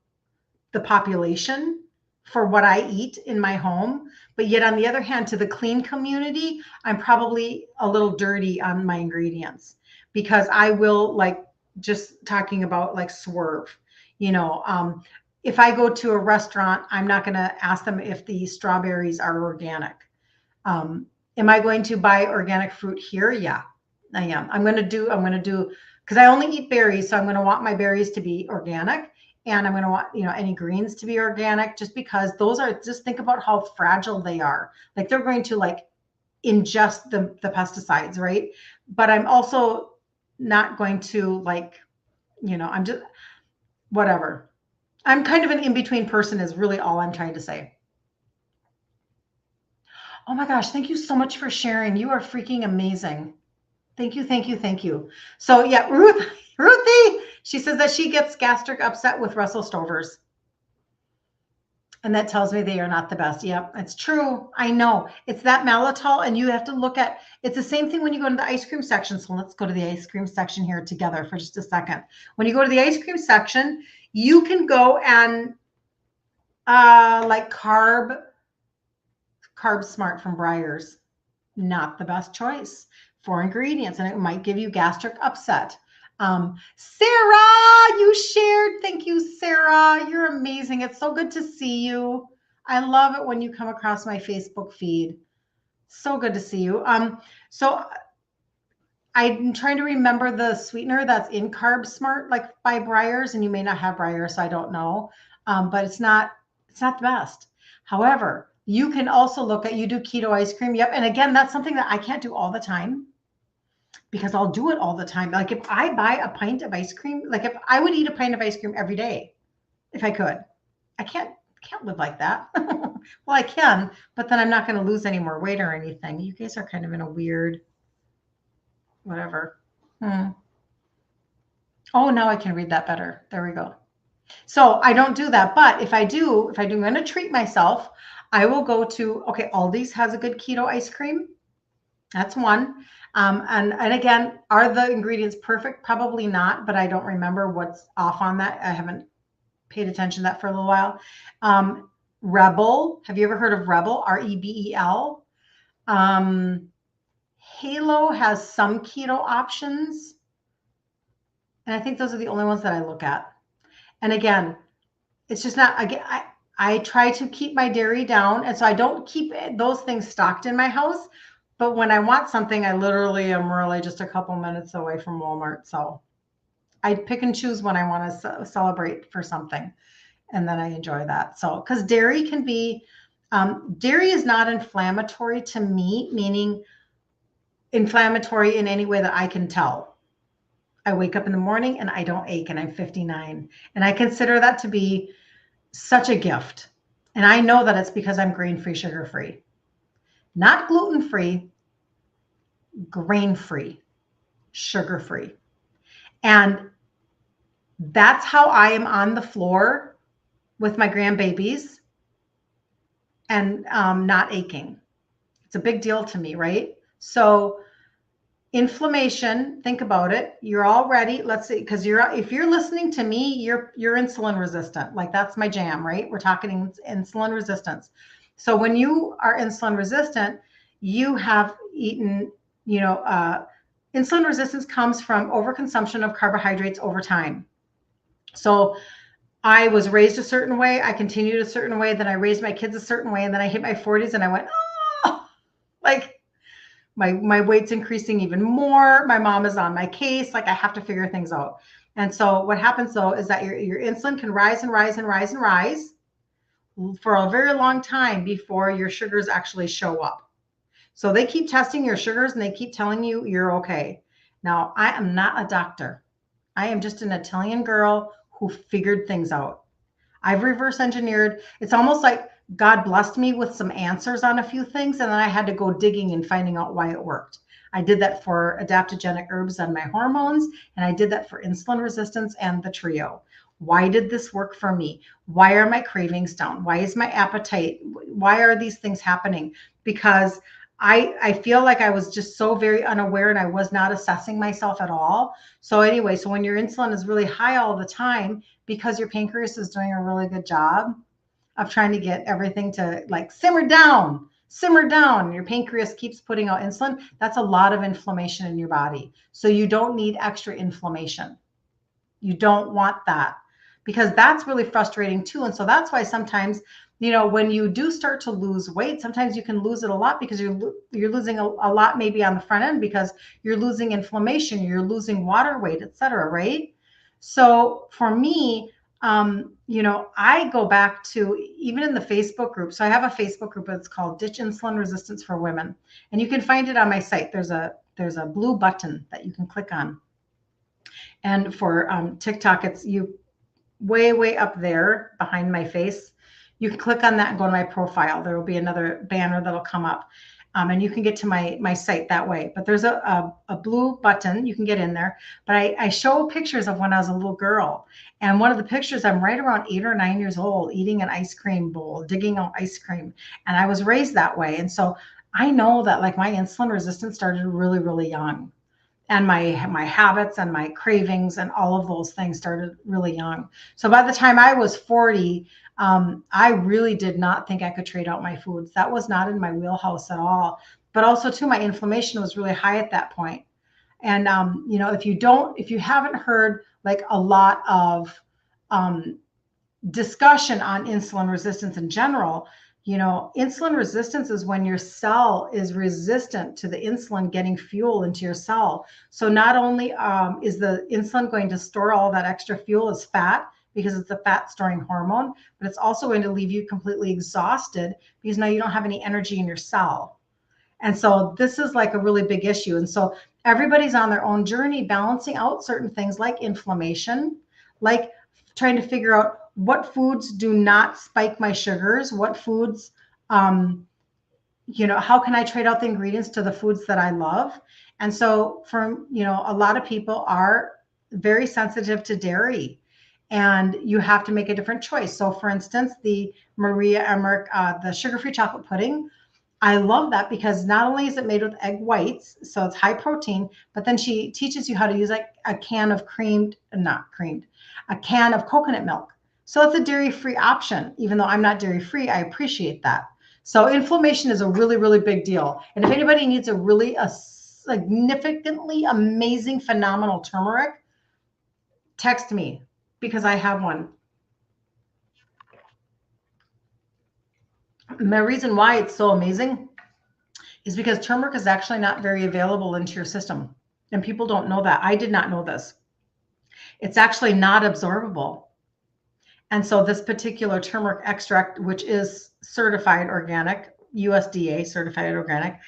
the population for what I eat in my home. But yet on the other hand, to the clean community, I'm probably a little dirty on my ingredients because I will like just talking about like Swerve, if I go to a restaurant, I'm not going to ask them if the strawberries are organic. Am I going to buy organic fruit here? Yeah, I am. I'm going to do, because I only eat berries. So I'm going to want my berries to be organic. And I'm going to want, any greens to be organic, just because those are, just think about how fragile they are. Like they're going to like ingest the pesticides, right? But I'm also not going to like, I'm just, whatever. I'm kind of an in-between person is really all I'm trying to say. Oh my gosh, thank you so much for sharing. You are freaking amazing. Thank you, thank you, thank you. So yeah, Ruthie, she says that she gets gastric upset with Russell Stovers. And that tells me they are not the best. Yep, it's true. I know. It's that maltol, and you have to look at, it's the same thing when you go to the ice cream section. So let's go to the ice cream section here together for just a second. When you go to the ice cream section, you can go and like Carb Smart from Breyers. Not the best choice for ingredients, and it might give you gastric upset. Sarah, you shared. Thank you, Sarah. You're amazing. It's so good to see you. I love it when you come across my Facebook feed. So good to see you. So I'm trying to remember the sweetener that's in Carb Smart, like by Breyers, and you may not have Breyers, so I don't know. But it's not the best. However, you can also look at, you do keto ice cream. Yep. And again, that's something that I can't do all the time, because I'll do it all the time. Like if I buy a pint of ice cream, like if I would eat a pint of ice cream every day, if I could, I can't live like that. Well, I can, but then I'm not going to lose any more weight or anything. You guys are kind of in a weird, whatever. Oh, now I can read that better. There we go. So I don't do that. But if I'm going to treat myself, I will go to, okay, Aldi's has a good keto ice cream. That's one. And again, are the ingredients perfect? Probably not, but I don't remember what's off on that. I haven't paid attention to that for a little while. Rebel. Have you ever heard of Rebel? Rebel. Halo has some keto options. And I think those are the only ones that I look at. And again, it's just not, I try to keep my dairy down. And so I don't keep those things stocked in my house. But when I want something, I literally am really just a couple minutes away from Walmart. So I pick and choose when I want to celebrate for something. And then I enjoy that. So, because dairy can be, dairy is not inflammatory to me, meaning inflammatory in any way that I can tell. I wake up in the morning and I don't ache, and I'm 59. And I consider that to be such a gift. And I know that it's because I'm grain-free, sugar-free. Not gluten-free, grain-free, sugar-free. And that's how I am on the floor with my grandbabies and not aching. It's a big deal to me, right? So inflammation, think about it. You're already, let's see, because if you're listening to me, you're insulin resistant. Like that's my jam, right? We're talking insulin resistance. So when you are insulin resistant, you have eaten, insulin resistance comes from overconsumption of carbohydrates over time. So I was raised a certain way. I continued a certain way. Then I raised my kids a certain way. And then I hit my 40s and I went, oh, like my weight's increasing even more. My mom is on my case. Like I have to figure things out. And so what happens though is that your insulin can rise and rise and rise and rise for a very long time before your sugars actually show up. So they keep testing your sugars and they keep telling you you're okay. Now, I am not a doctor. I am just an Italian girl who figured things out. I've reverse engineered. It's almost like God blessed me with some answers on a few things, and then I had to go digging and finding out why it worked. I did that for adaptogenic herbs and my hormones, and I did that for insulin resistance and the trio. Why did this work for me? Why are my cravings down? Why is my appetite? Why are these things happening? Because I feel like I was just so very unaware and I was not assessing myself at all. So anyway, so when your insulin is really high all the time, because your pancreas is doing a really good job of trying to get everything to like simmer down, your pancreas keeps putting out insulin, that's a lot of inflammation in your body. So you don't need extra inflammation. You don't want that, because that's really frustrating too. And so that's why sometimes, when you do start to lose weight, sometimes you can lose it a lot because you're losing a lot maybe on the front end because you're losing inflammation, you're losing water weight, et cetera, right? So for me, I go back to even in the Facebook group. So I have a Facebook group that's called Ditch Insulin Resistance for Women, and you can find it on my site. There's a blue button that you can click on, and for TikTok, it's you way up there behind my face. You can click on that and go to my profile. There will be another banner that'll come up. And you can get to my site that way. But there's a blue button. You can get in there. But I show pictures of when I was a little girl. And one of the pictures, I'm right around 8 or 9 years old, eating an ice cream bowl, digging out ice cream. And I was raised that way. And so I know that like my insulin resistance started really young, and my habits and my cravings and all of those things started really young. So by the time I was 40, I really did not think I could trade out my foods. That was not in my wheelhouse at all. But also too, my inflammation was really high at that point. And if you haven't heard like a lot of discussion on insulin resistance in general, insulin resistance is when your cell is resistant to the insulin getting fuel into your cell. So not only is the insulin going to store all that extra fuel as fat, because it's a fat storing hormone, but it's also going to leave you completely exhausted because now you don't have any energy in your cell. And so this is like a really big issue. And so everybody's on their own journey, balancing out certain things like inflammation, like trying to figure out what foods do not spike my sugars, what foods, how can I trade out the ingredients to the foods that I love? And so a lot of people are very sensitive to dairy, and you have to make a different choice. So for instance, the Maria Emmerich, the sugar-free chocolate pudding, I love that because not only is it made with egg whites, so it's high protein, but then she teaches you how to use like a can of a can of coconut milk. So it's a dairy-free option. Even though I'm not dairy-free, I appreciate that. So inflammation is a really big deal. And if anybody needs a significantly amazing, phenomenal turmeric, text me because I have one. And the reason why it's so amazing is because turmeric is actually not very available into your system. And people don't know that. I did not know this. It's actually not absorbable. And so this particular turmeric extract, which is certified organic, USDA certified organic,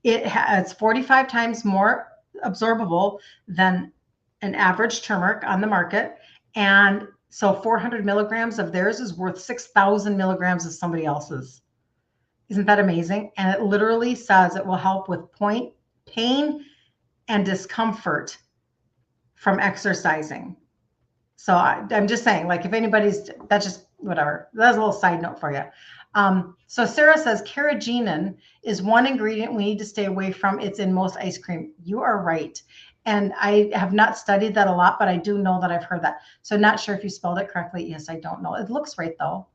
it's 45 times more absorbable than an average turmeric on the market. And so 400 milligrams of theirs is worth 6,000 milligrams of somebody else's. Isn't that amazing? And it literally says it will help with pain and discomfort from exercising. So I'm just saying, like, if anybody's, that's just whatever. That's a little side note for you. So Sarah says carrageenan is one ingredient we need to stay away from. It's in most ice cream. You are right. And I have not studied that a lot, but I do know that I've heard that. So not sure if you spelled it correctly. Yes, I don't know. It looks right though.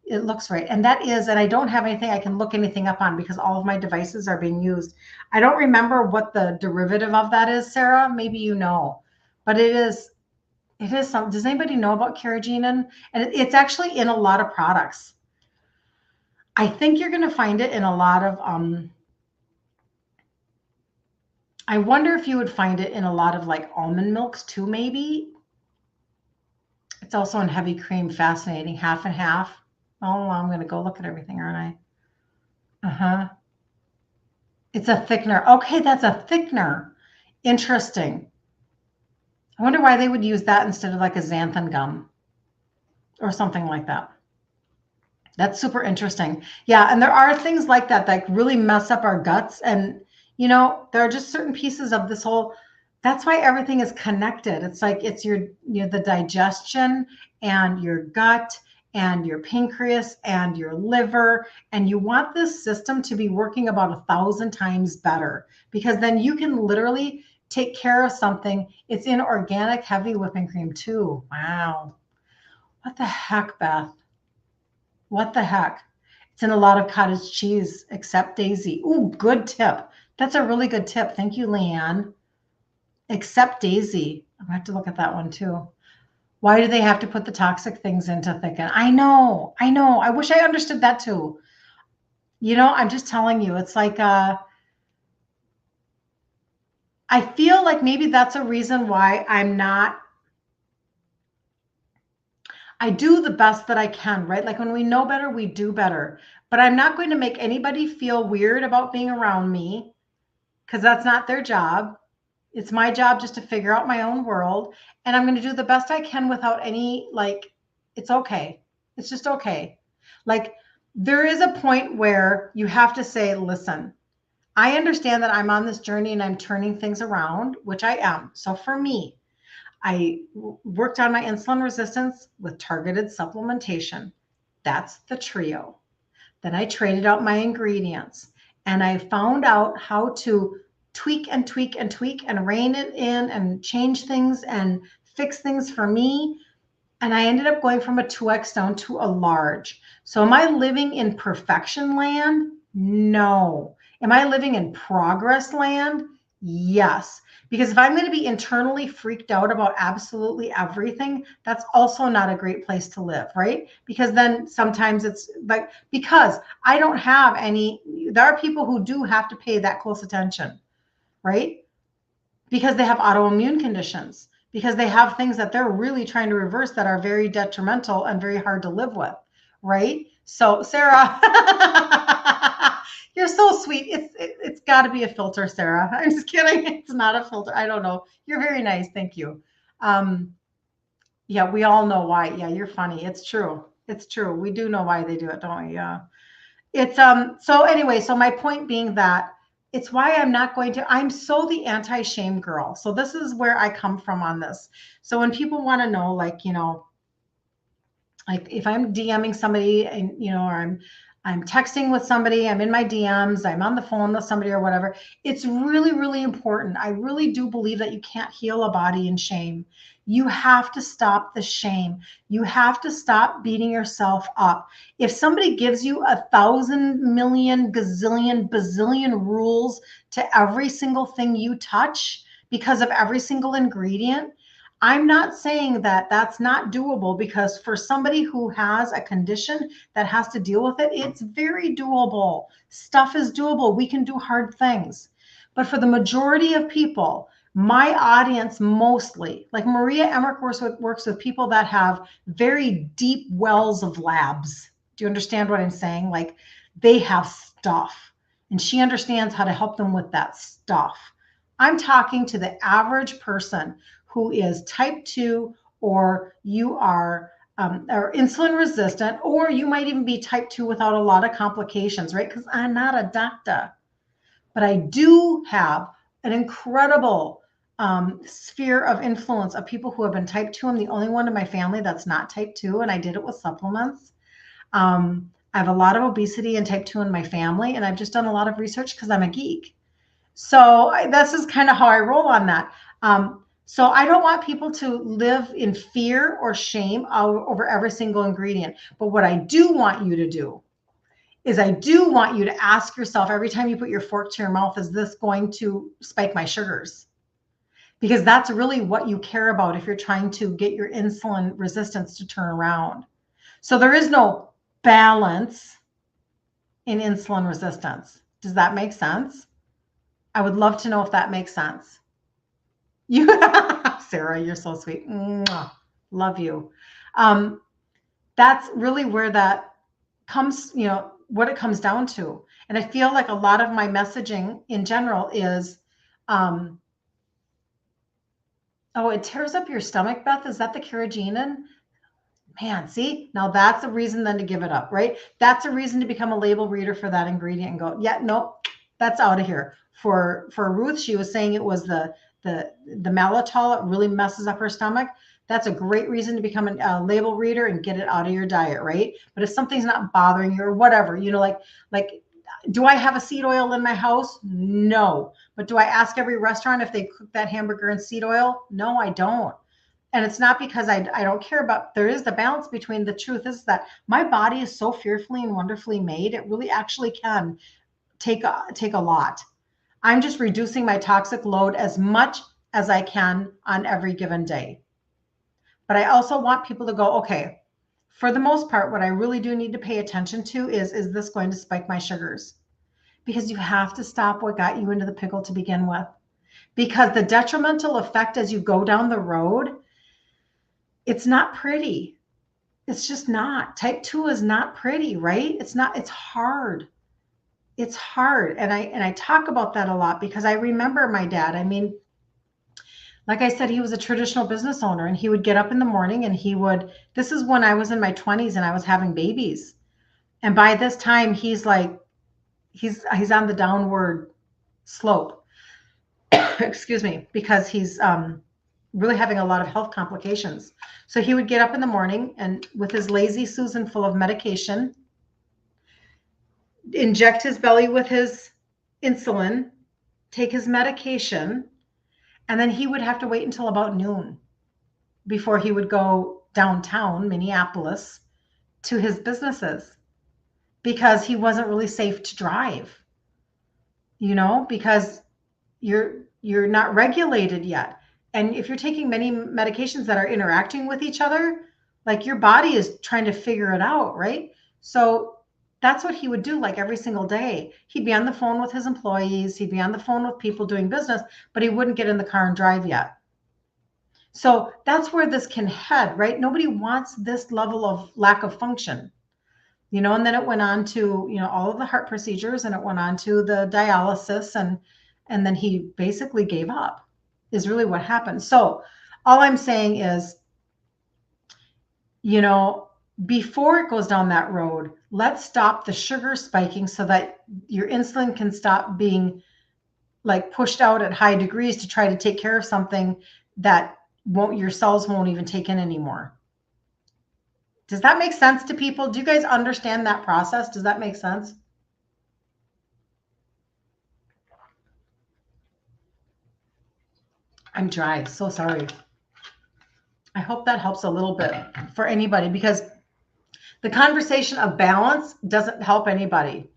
It looks right. And I don't have anything I can look anything up on because all of my devices are being used. I don't remember what the derivative of that is, Sarah. Maybe you know, but it is some. Does anybody know about carrageenan? And it's actually in a lot of products. I think you're going to find it in a lot of, I wonder if you would find it in a lot of like almond milks too, maybe. It's also in heavy cream. Fascinating. Half and half. Oh, I'm going to go look at everything, aren't I? Uh-huh. It's a thickener. Okay, that's a thickener. Interesting. I wonder why they would use that instead of like a xanthan gum or something like that. That's super interesting. Yeah, and there are things like that really mess up our guts. And, there are just certain pieces of this whole, that's why everything is connected. It's like it's the digestion and your gut and your pancreas and your liver. And you want this system to be working about 1,000 times better, because then you can literally take care of something. It's in organic heavy whipping cream too. Wow. What the heck, Beth? What the heck? It's in a lot of cottage cheese, except Daisy. Ooh, good tip. That's a really good tip. Thank you, Leanne. Except Daisy. I'm going to have to look at that one too. Why do they have to put the toxic things in to thicken? I know. I wish I understood that too. I'm just telling you, it's like, I feel like maybe that's a reason why I'm not I do the best that I can, right? Like when we know better, we do better. But I'm not going to make anybody feel weird about being around me because that's not their job. It's my job just to figure out my own world. And I'm going to do the best I can without any, like, it's okay. It's just okay. Like, there is a point where you have to say, listen, I understand that I'm on this journey and I'm turning things around, which I am. So for me, I worked on my insulin resistance with targeted supplementation. That's the trio. Then I traded out my ingredients and I found out how to tweak and tweak and tweak and rein it in and change things and fix things for me. And I ended up going from a 2X down to a large. So am I living in perfection land? No. Am I living in progress land? Yes. Because if I'm going to be internally freaked out about absolutely everything, that's also not a great place to live, right? Because then sometimes it's like, because I don't have any, there are people who do have to pay that close attention, right? Because they have autoimmune conditions, because they have things that they're really trying to reverse that are very detrimental and very hard to live with, right? So, Sarah, you're so sweet. It's got to be a filter, Sarah. I'm just kidding. It's not a filter. I don't know. You're very nice. Thank you. Yeah, we all know why. Yeah, you're funny. It's true. It's true. We do know why they do it, don't we? Yeah. It's so anyway, so my point being that it's why I'm not going to, I'm so the anti-shame girl. So this is where I come from on this. So when people want to know, like, like if I'm DMing somebody and, or I'm texting with somebody, I'm in my DMs, I'm on the phone with somebody or whatever, it's really, really important. I really do believe that you can't heal a body in shame. You have to stop the shame. You have to stop beating yourself up. If somebody gives you 1,000,000,000 gazillion bazillion rules to every single thing you touch because of every single ingredient, I'm not saying that that's not doable, because for somebody who has a condition that has to deal with it, it's very doable. Stuff is doable. We can do hard things. But for the majority of people, my audience mostly, like Maria Emmerich works with people that have very deep wells of labs. Do you understand what I'm saying? Like they have stuff, and she understands how to help them with that stuff. I'm talking to the average person who is type 2, or you are or insulin resistant, or you might even be type 2 without a lot of complications, right? Because I'm not a doctor, but I do have an incredible sphere of influence of people who have been type 2. I'm the only one in my family that's not type 2, and I did it with supplements. I have a lot of obesity and type 2 in my family, and I've just done a lot of research because I'm a geek. So this is kind of how I roll on that. So I don't want people to live in fear or shame over every single ingredient. But what I do want you to do is I do want you to ask yourself every time you put your fork to your mouth, is this going to spike my sugars? Because that's really what you care about if you're trying to get your insulin resistance to turn around. So there is no balance in insulin resistance. Does that make sense? I would love to know if that makes sense. You, Sarah, you're so sweet. Mwah. Love you. That's really where that comes, what it comes down to. And I feel like a lot of my messaging in general is, oh, it tears up your stomach, Beth. Is that the carrageenan? Man, see, now that's a reason then to give it up, right? That's a reason to become a label reader for that ingredient and go, yeah, no, that's out of here. For Ruth, she was saying it was the maltitol. It really messes up her stomach. That's a great reason to become a label reader and get it out of your diet, right? But if something's not bothering you or whatever, like, do I have a seed oil in my house? No. But do I ask every restaurant if they cook that hamburger in seed oil? No, I don't. And it's not because I don't care about, there is the balance between, the truth is that my body is so fearfully and wonderfully made. It really actually can take a lot. I'm just reducing my toxic load as much as I can on every given day. But I also want people to go, okay, for the most part, what I really do need to pay attention to is this going to spike my sugars? Because you have to stop what got you into the pickle to begin with. Because the detrimental effect as you go down the road, it's not pretty. It's just not. Type 2 is not pretty, right? It's not, it's hard. It's hard. And I talk about that a lot because I remember my dad. I mean, like I said, he was a traditional business owner and he would get up in the morning and this is when I was in my 20s and I was having babies. And by this time he's like, he's on the downward slope. Excuse me, because he's really having a lot of health complications. So he would get up in the morning and with his lazy Susan full of medication, inject his belly with his insulin, take his medication, and then he would have to wait until about noon before he would go downtown Minneapolis to his businesses because he wasn't really safe to drive, because you're not regulated yet. And if you're taking many medications that are interacting with each other, like your body is trying to figure it out, right? So that's what he would do like every single day. He'd be on the phone with his employees, he'd be on the phone with people doing business, but he wouldn't get in the car and drive yet. So that's where this can head, right? Nobody wants this level of lack of function, and then it went on to, all of the heart procedures and it went on to the dialysis and then he basically gave up is really what happened. So all I'm saying is, before it goes down that road, let's stop the sugar spiking so that your insulin can stop being like pushed out at high degrees to try to take care of something that your cells won't even take in anymore. Does that make sense to people? Do you guys understand that process? Does that make sense? I'm dry. So sorry. I hope that helps a little bit for anybody because the conversation of balance doesn't help anybody.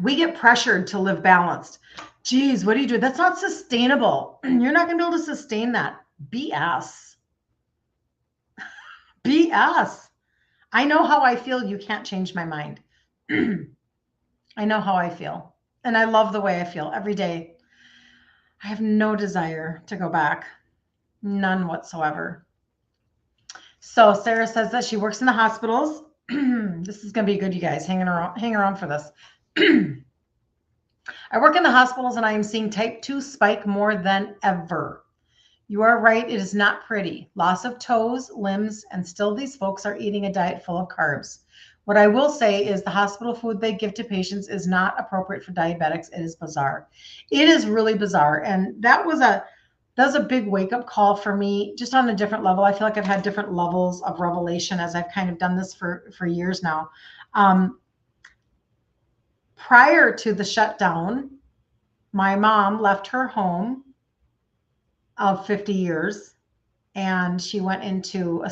We get pressured to live balanced. Geez, what do you do? That's not sustainable. You're not going to be able to sustain that. BS. BS. I know how I feel. You can't change my mind. I know how I feel. And I love the way I feel every day. I have no desire to go back. None whatsoever. So Sarah says that she works in the hospitals. This is going to be good, you guys. Hang around for this. I work in the hospitals and I am seeing type 2 spike more than ever. You are right. It is not pretty. Loss of toes, limbs, and still these folks are eating a diet full of carbs. What I will say is the hospital food they give to patients is not appropriate for diabetics. It is bizarre. It is really bizarre. And that was a big wake-up call for me, just on a different level. I feel like I've had different levels of revelation as I've kind of done this for years now. Prior to the shutdown, my mom left her home of 50 years and she went into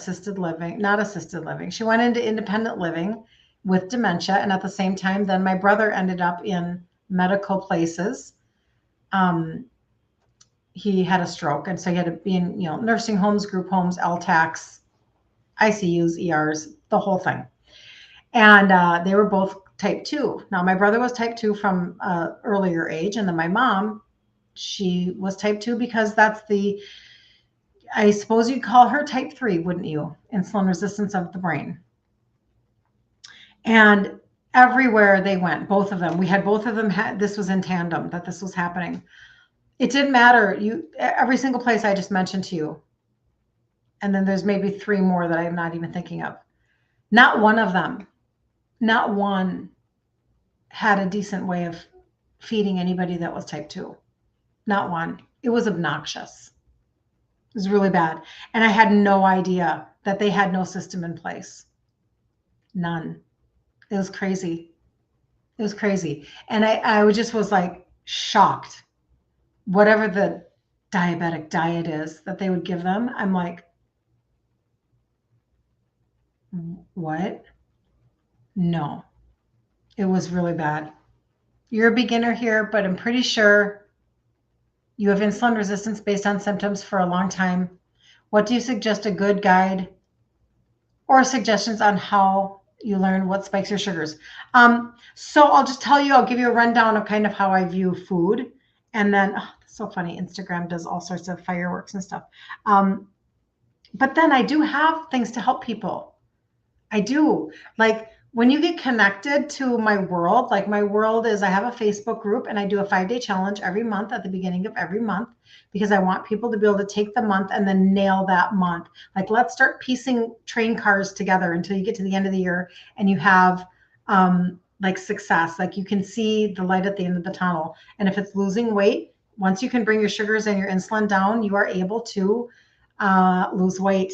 she went into independent living with dementia. And at the same time, then my brother ended up in medical places. He had a stroke. And so he had to be in, nursing homes, group homes, LTACs, ICUs, ERs, the whole thing. And they were both type 2. Now, my brother was type 2 from earlier age. And then my mom, she was type 2 because that's I suppose you'd call her type 3, wouldn't you? Insulin resistance of the brain. And everywhere they went, both of them, this was in tandem, that this was happening. It didn't matter. Every single place I just mentioned to you. And then there's maybe 3 more that I'm not even thinking of. Not one of them, not one had a decent way of feeding anybody that was type 2. Not one. It was obnoxious. It was really bad. And I had no idea that they had no system in place. None. It was crazy. It was crazy. And I just was like shocked. Whatever the diabetic diet is that they would give them, I'm like, what? No. It was really bad. You're a beginner here, but I'm pretty sure you have insulin resistance based on symptoms for a long time. What do you suggest a good guide or suggestions on how you learn what spikes your sugars? So I'll just tell you, I'll give you a rundown of kind of how I view food. And then, that's so funny, Instagram does all sorts of fireworks and stuff. But then I do have things to help people. I do. Like when you get connected to my world, like my world is I have a Facebook group and I do a 5-day challenge every month at the beginning of every month because I want people to be able to take the month and then nail that month. Like let's start piecing train cars together until you get to the end of the year and you have like success. Like you can see the light at the end of the tunnel. And if it's losing weight, once you can bring your sugars and your insulin down, you are able to lose weight.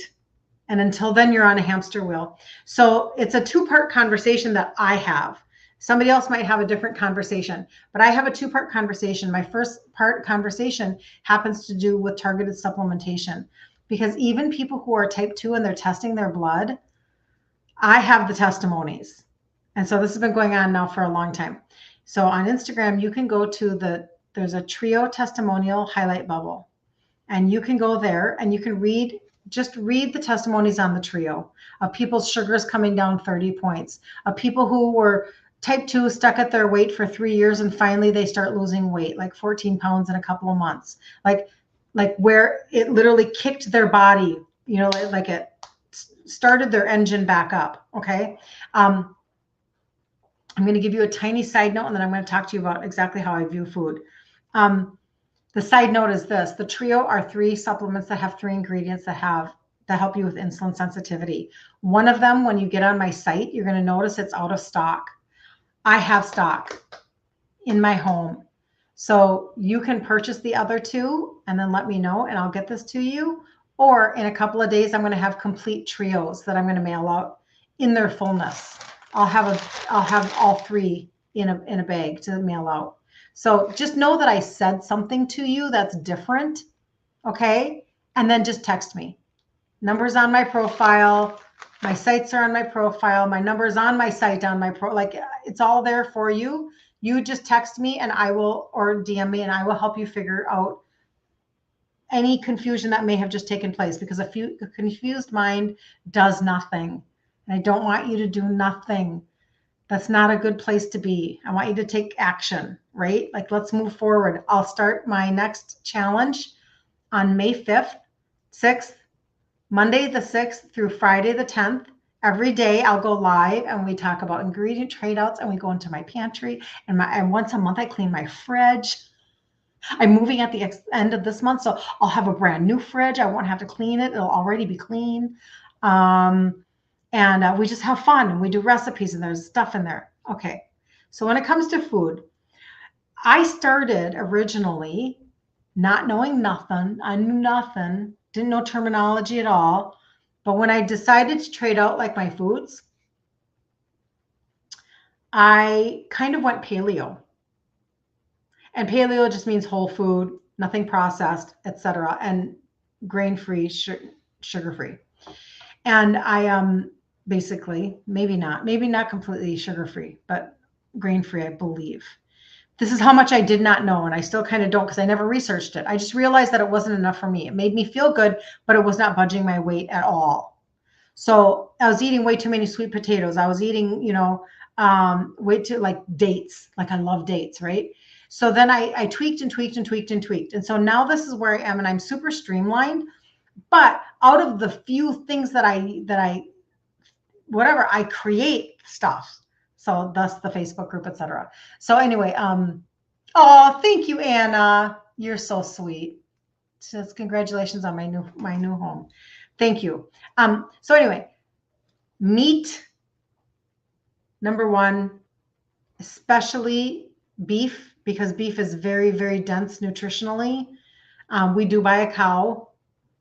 And until then, you're on a hamster wheel. So it's a two-part conversation that I have. Somebody else might have a different conversation, but I have a two-part conversation. My first part conversation happens to do with targeted supplementation because even people who are type 2 and they're testing their blood, I have the testimonies. And so this has been going on now for a long time. So on Instagram, you can go to there's a trio testimonial highlight bubble. And you can go there and you can just read the testimonies on the trio of people's sugars coming down 30 points, of people who were type 2, stuck at their weight for 3 years, and finally they start losing weight, like 14 pounds in a couple of months. Like where it literally kicked their body, like it started their engine back up. Okay. I'm going to give you a tiny side note, and then I'm going to talk to you about exactly how I view food. The side note is this: the trio are 3 supplements that have 3 ingredients that help you with insulin sensitivity. One of them, when you get on my site, you're going to notice it's out of stock. I have stock in my home. So you can purchase the other 2 and then let me know and I'll get this to you. Or in a couple of days, I'm going to have complete trios that I'm going to mail out in their fullness. I'll have all 3 in a bag to mail out. So just know that I said something to you that's different, okay? And then just text me. Number's on my profile. My sites are on my profile. My number's on my site on my it's all there for you. You just text me and I will, or DM me and I will help you figure out any confusion that may have just taken place because a confused mind does nothing. And I don't want you to do nothing. That's not a good place to be. I want you to take action, right? Like, let's move forward. I'll start my next challenge on May 5th, 6th, Monday the 6th through Friday the 10th. Every day I'll go live and we talk about ingredient trade outs and we go into my pantry and once a month I clean my fridge. I'm moving at the end of this month, so I'll have a brand new fridge. I won't have to clean it. It'll already be clean. And we just have fun and we do recipes and there's stuff in there. Okay. So when it comes to food, I started originally not knowing nothing. I knew nothing, didn't know terminology at all. But when I decided to trade out like my foods, I kind of went paleo. And paleo just means whole food, nothing processed, etc., and grain-free, sugar-free. And I basically, maybe not completely sugar-free, but grain-free, I believe. This is how much I did not know, and I still kind of don't because I never researched it. I just realized that it wasn't enough for me. It made me feel good, but it was not budging my weight at all. So I was eating way too many sweet potatoes. I was eating, way too like dates. Like I love dates, right? So then I tweaked and tweaked and tweaked and tweaked. And so now this is where I am, and I'm super streamlined. But out of the few things that I create stuff. So thus the Facebook group, etc. So anyway, oh, thank you, Anna. You're so sweet. Says congratulations on my new home. Thank you. So anyway, meat, number 1, especially beef, because beef is very, very dense nutritionally. We do buy a cow,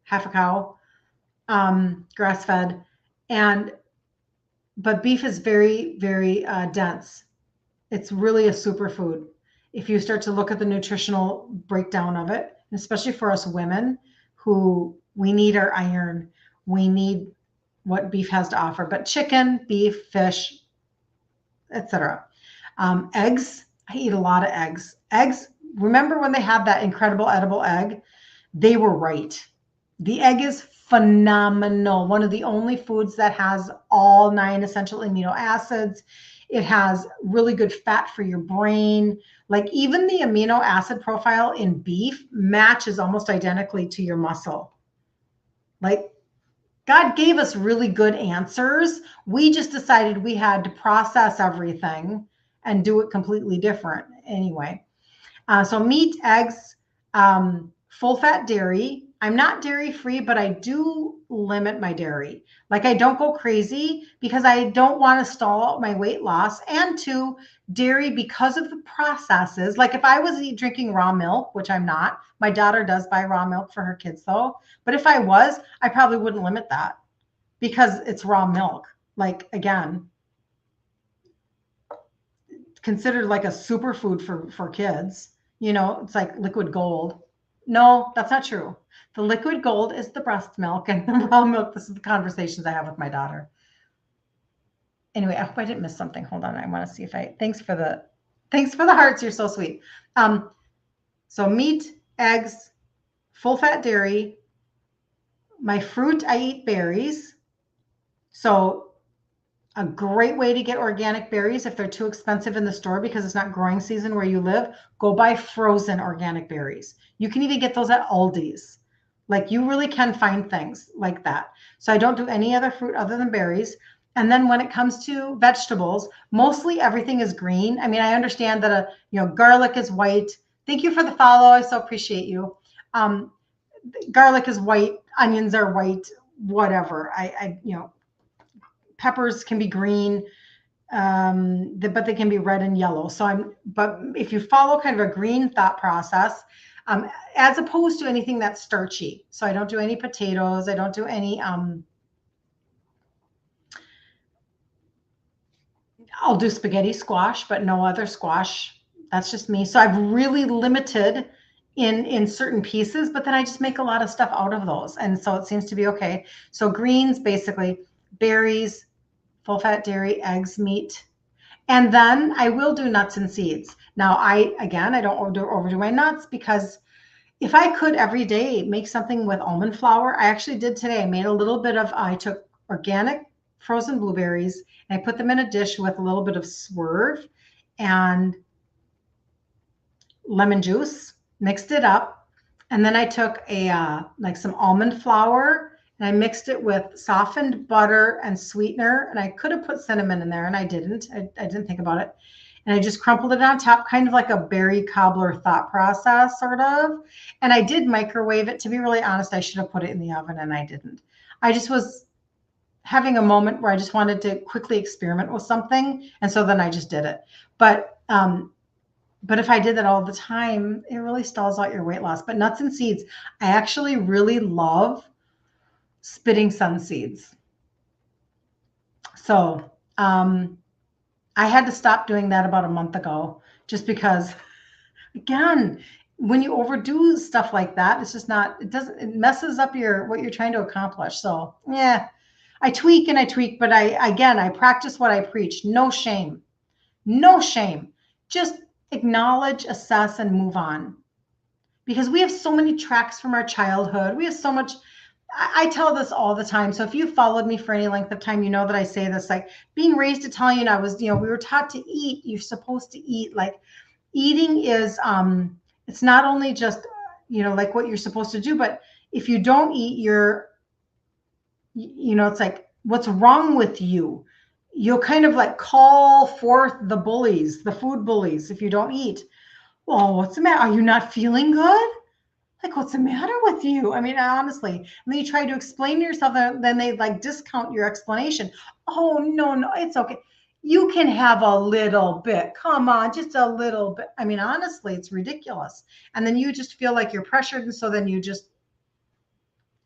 half a cow, grass-fed, but beef is very, very dense. It's really a superfood. If you start to look at the nutritional breakdown of it, especially for us women who we need our iron, we need what beef has to offer, but chicken, beef, fish, etc. Eggs, I eat a lot of eggs. Eggs, remember when they had that incredible edible egg? They were right. The egg is phenomenal. One of the only foods that has all 9 essential amino acids. It has really good fat for your brain. Like even the amino acid profile in beef matches almost identically to your muscle. Like God gave us really good answers. We just decided we had to process everything and do it completely different anyway. So meat, eggs, full fat dairy. I'm not dairy free, but I do limit my dairy. Like I don't go crazy because I don't want to stall out my weight loss. And two, dairy because of the processes. Like if I was drinking raw milk, which I'm not, my daughter does buy raw milk for her kids though. But if I was, I probably wouldn't limit that because it's raw milk. Like again, considered like a superfood for kids. You know, it's like liquid gold. No, that's not true. The liquid gold is the breast milk and the raw milk. This is the conversations I have with my daughter. Anyway, I hope I didn't miss something. Hold on. I want to see if thanks for the hearts. You're so sweet. So meat, eggs, full fat dairy. My fruit, I eat berries. So a great way to get organic berries if they're too expensive in the store because it's not growing season where you live, go buy frozen organic berries. You can even get those at Aldi's. Like you really can find things like that. So I don't do any other fruit other than berries. And then when it comes to vegetables, mostly everything is green. I mean, I understand that garlic is white. Thank you for the follow. I so appreciate you. Garlic is white, onions are white, whatever. Peppers can be green, but they can be red and yellow. But if you follow kind of a green thought process, as opposed to anything that's starchy. So I don't do any potatoes. I don't do any, I'll do spaghetti squash, but no other squash. That's just me. So I've really limited in certain pieces, but then I just make a lot of stuff out of those. And so it seems to be okay. So greens, basically berries, full fat dairy, eggs, meat. And then I will do nuts and seeds. Now, I don't overdo my nuts because if I could every day make something with almond flour, I actually did today. I made a little bit of, I took organic frozen blueberries and I put them in a dish with a little bit of Swerve and lemon juice, mixed it up. And then I took like some almond flour and I mixed it with softened butter and sweetener. And I could have put cinnamon in there and I didn't. I didn't think about it. And I just crumpled it on top, kind of like a berry cobbler thought process, sort of. And I did microwave it. To be really honest, I should have put it in the oven and I didn't. I just was having a moment where I just wanted to quickly experiment with something. And so then I just did it. But if I did that all the time, it really stalls out your weight loss. But nuts and seeds, I actually really love spitting sun seeds. So I had to stop doing that about a month ago, just because, again, when you overdo stuff like that, it's just not, it messes up what you're trying to accomplish. So yeah, I tweak, but I practice what I preach. No shame, no shame. Just acknowledge, assess, and move on. Because we have so many tracks from our childhood. We have so much. I tell this all the time. So if you followed me for any length of time, you know that I say this, like being raised Italian, we were taught to eat. You're supposed to eat. Like eating is, it's not only just, like what you're supposed to do, but if you don't eat, it's like, what's wrong with you? You'll kind of like call forth the bullies, the food bullies, if you don't eat. Well, what's the matter? Are you not feeling good? Like, what's the matter with you? I mean, honestly, and then you try to explain to yourself, and then they like discount your explanation. Oh, no, it's okay. You can have a little bit. Come on, just a little bit. I mean, honestly, it's ridiculous. And then you just feel like you're pressured. And so then you just,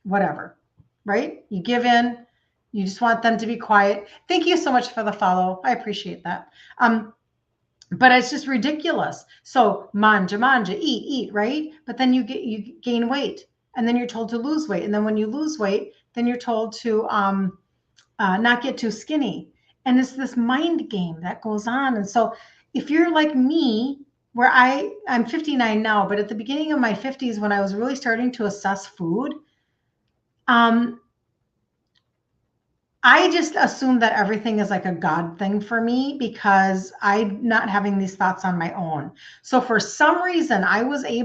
whatever, right? You give in. You just want them to be quiet. Thank you so much for the follow. I appreciate that. But it's just ridiculous. So manja, eat, right? But then you gain weight, and then you're told to lose weight. And then when you lose weight, then you're told to not get too skinny. And it's this mind game that goes on. And so if you're like me, where I'm 59 now, but at the beginning of my 50s, when I was really starting to assess food, I just assume that everything is like a God thing for me because I'm not having these thoughts on my own. So for some reason, I really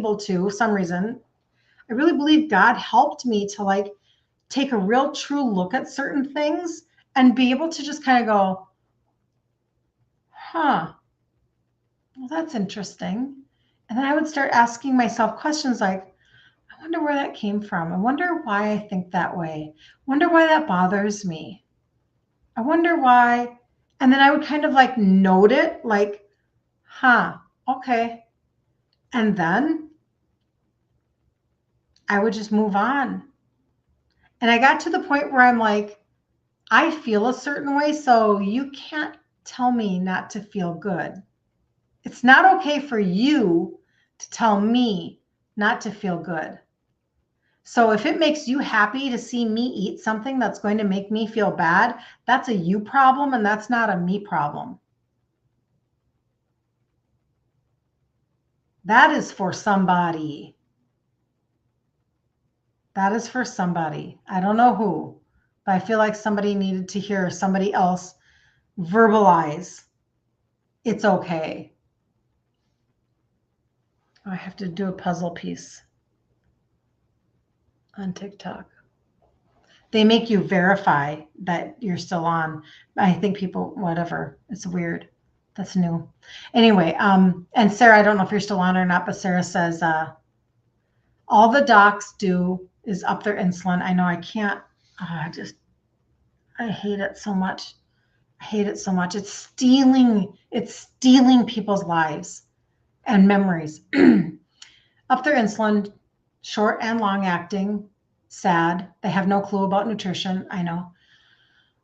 believe God helped me to like take a real true look at certain things and be able to just kind of go, huh, well, that's interesting. And then I would start asking myself questions like, I wonder where that came from. I wonder why I think that way. I wonder why that bothers me. I wonder why. And then I would kind of like note it like, huh, okay. And then I would just move on. And I got to the point where I'm like, I feel a certain way, so you can't tell me not to feel good. It's not okay for you to tell me not to feel good. So if it makes you happy to see me eat something that's going to make me feel bad, that's a you problem and that's not a me problem. That is for somebody. That is for somebody. I don't know who, but I feel like somebody needed to hear somebody else verbalize it's okay. I have to do a puzzle piece on TikTok. They make you verify that you're still on. I think people, whatever, it's weird. That's new. Anyway, and Sarah, I don't know if you're still on or not, but Sarah says, all the docs do is up their insulin. I know I can't, I hate it so much. I hate it so much. It's stealing people's lives and memories. Up their insulin, short and long acting, sad. They have no clue about nutrition. I know.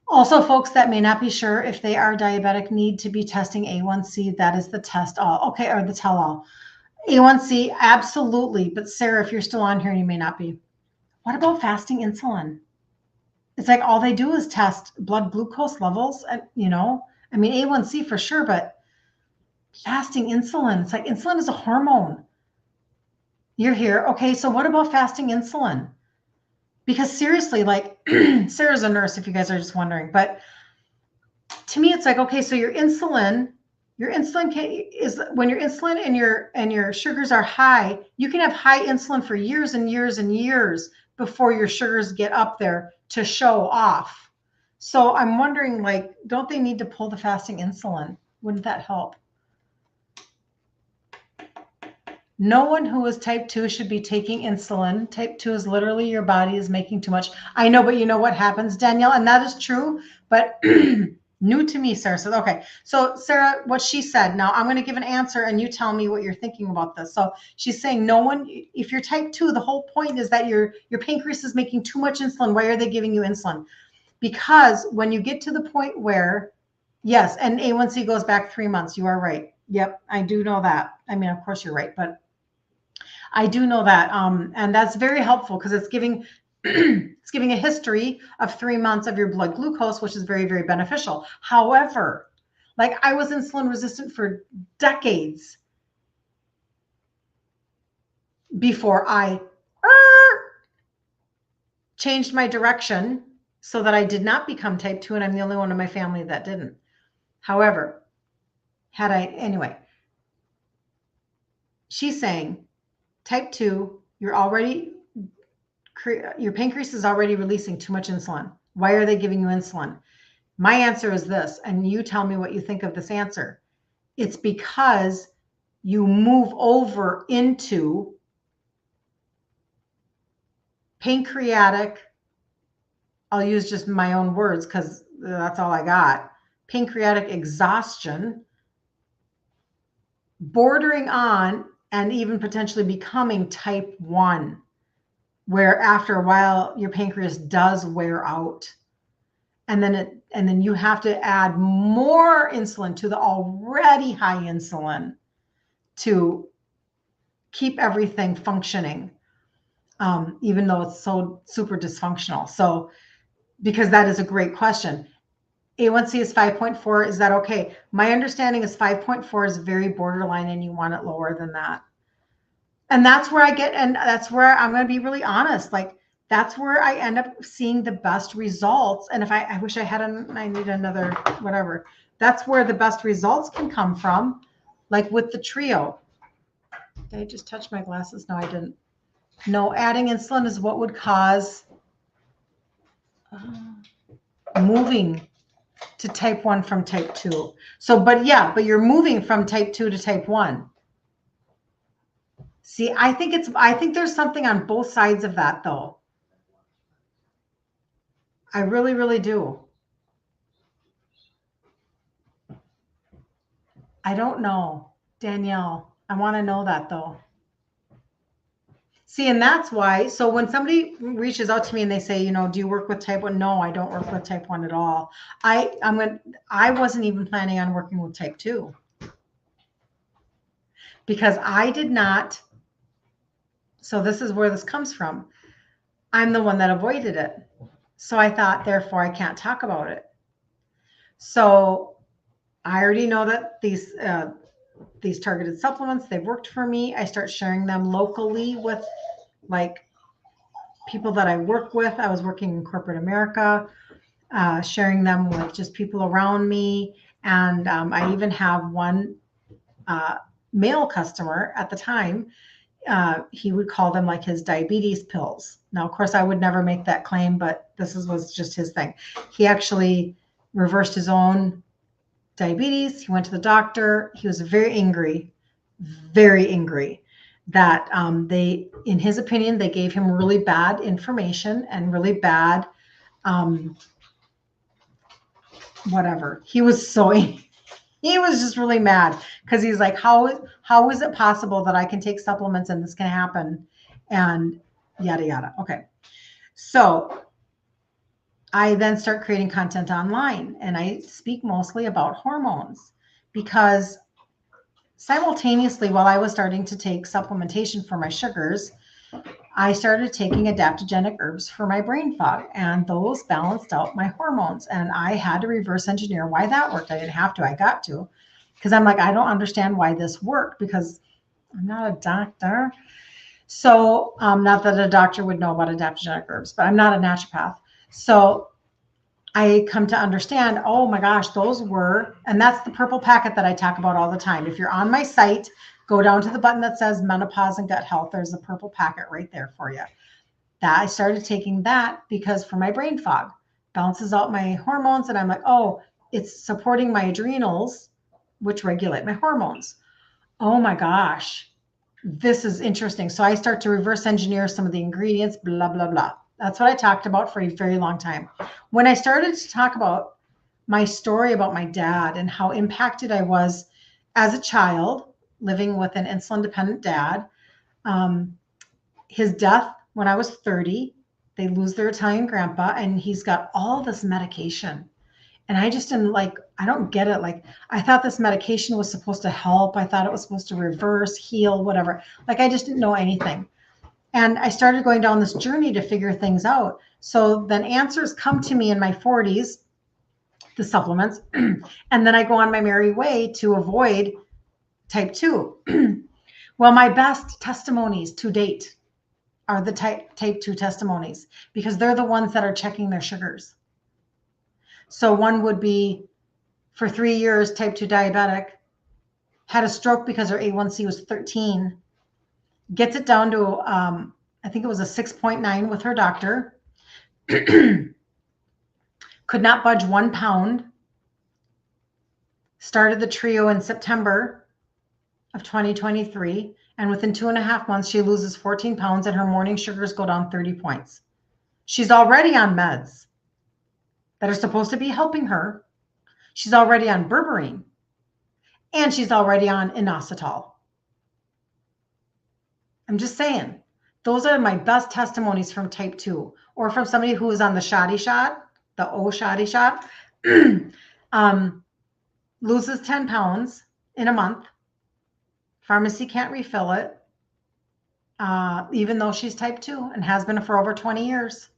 Also, folks that may not be sure if they are diabetic need to be testing A1C. That is the test all. Okay, or the tell all. A1C, absolutely. But Sarah, if you're still on here, you may not be. What about fasting insulin? It's like all they do is test blood glucose levels. And, I mean, A1C for sure, but fasting insulin, it's like insulin is a hormone. You're here. Okay, so what about fasting insulin? Because seriously, like Sarah's a nurse, if you guys are just wondering, but to me, it's like, okay, so your insulin is when your insulin and your sugars are high, you can have high insulin for years and years and years before your sugars get up there to show off. So I'm wondering, like, don't they need to pull the fasting insulin? Wouldn't that help? No one who is type 2 should be taking insulin. Type 2 is literally your body is making too much. I know, but you know what happens, Danielle? And that is true, but new to me, Sarah says. Okay, so Sarah, what she said, now I'm going to give an answer and you tell me what you're thinking about this. So she's saying no one, if you're type 2, the whole point is that your pancreas is making too much insulin. Why are they giving you insulin? Because when you get to the point where, yes, and A1C goes back 3 months, you are right. Yep, I do know that. I mean, of course you're right, but I do know that, and that's very helpful because it's giving it's giving a history of 3 months of your blood glucose, which is very, very beneficial. However, like I was insulin resistant for decades before I changed my direction so that I did not become type 2, and I'm the only one in my family that didn't. However, anyway, she's saying type 2, your pancreas is already releasing too much insulin. Why are they giving you insulin? My answer is this, and you tell me what you think of this answer. It's because you move over into pancreatic, I'll use just my own words because that's all I got, pancreatic exhaustion, bordering on and even potentially becoming type 1. Where after a while your pancreas does wear out, and then you have to add more insulin to the already high insulin to keep everything functioning, even though it's so super dysfunctional. So because that is a great question. A1C is 5.4. Is that okay? My understanding is 5.4 is very borderline and you want it lower than that. And that's where that's where I'm going to be really honest. Like that's where I end up seeing the best results. And if I wish I had I need another, whatever. That's where the best results can come from. Like with the trio. Did I just touch my glasses? No, I didn't. No, adding insulin is what would cause moving to type 1 from type 2. So, but you're moving from type 2 to type 1. See, I think there's something on both sides of that though. I really, really do. I don't know, Danielle. I want to know that though. See, and that's why, so when somebody reaches out to me and they say, do you work with type 1? No, I don't work with type 1 at all. I wasn't even planning on working with type 2 because I did not. So this is where this comes from. I'm the one that avoided it. So I thought, therefore, I can't talk about it. So I already know that these targeted supplements, they've worked for me. I start sharing them locally with like people that I work with. I was working in corporate America, sharing them with just people around me. And I even have one male customer at the time. He would call them like his diabetes pills. Now, of course, I would never make that claim, but was just his thing. He actually reversed his own diabetes. He went to the doctor. He was very angry that in his opinion, they gave him really bad information and really bad whatever. He was just really mad because he's like, how is it possible that I can take supplements and this can happen? And yada, yada. Okay. So I then start creating content online and I speak mostly about hormones because simultaneously, while I was starting to take supplementation for my sugars, I started taking adaptogenic herbs for my brain fog, and those balanced out my hormones. And I had to reverse engineer why that worked. I didn't have to, I got to, because I'm like, I don't understand why this worked because I'm not a doctor. So, not that a doctor would know about adaptogenic herbs, but I'm not a naturopath. So I come to understand, oh my gosh, and that's the purple packet that I talk about all the time. If you're on my site, go down to the button that says menopause and gut health. There's a purple packet right there for you. That I started taking that because for my brain fog, balances out my hormones. And I'm like, oh, it's supporting my adrenals, which regulate my hormones. Oh my gosh, this is interesting. So I start to reverse engineer some of the ingredients, blah, blah, blah. That's what I talked about for a very long time. When I started to talk about my story about my dad and how impacted I was as a child living with an insulin dependent dad, his death when I was 30, they lose their Italian grandpa and he's got all this medication. And I just didn't I don't get it. Like, I thought this medication was supposed to help. I thought it was supposed to reverse, heal, whatever. I just didn't know anything. And I started going down this journey to figure things out. So then answers come to me in my 40s, the supplements, and then I go on my merry way to avoid type 2. Well, my best testimonies to date are the type 2 testimonies because they're the ones that are checking their sugars. So one would be for 3 years, type 2 diabetic, had a stroke because her A1C was 13, gets it down to, I think it was a 6.9 with her doctor, could not budge 1 pound, started the trio in September of 2023. And within 2.5 months, she loses 14 pounds and her morning sugars go down 30 points. She's already on meds that are supposed to be helping her. She's already on berberine and she's already on inositol. I'm just saying, those are my best testimonies from type 2 or from somebody who is on the shoddy shot, the shoddy shot, loses 10 pounds in a month. Pharmacy can't refill it, even though she's type 2 and has been for over 20 years.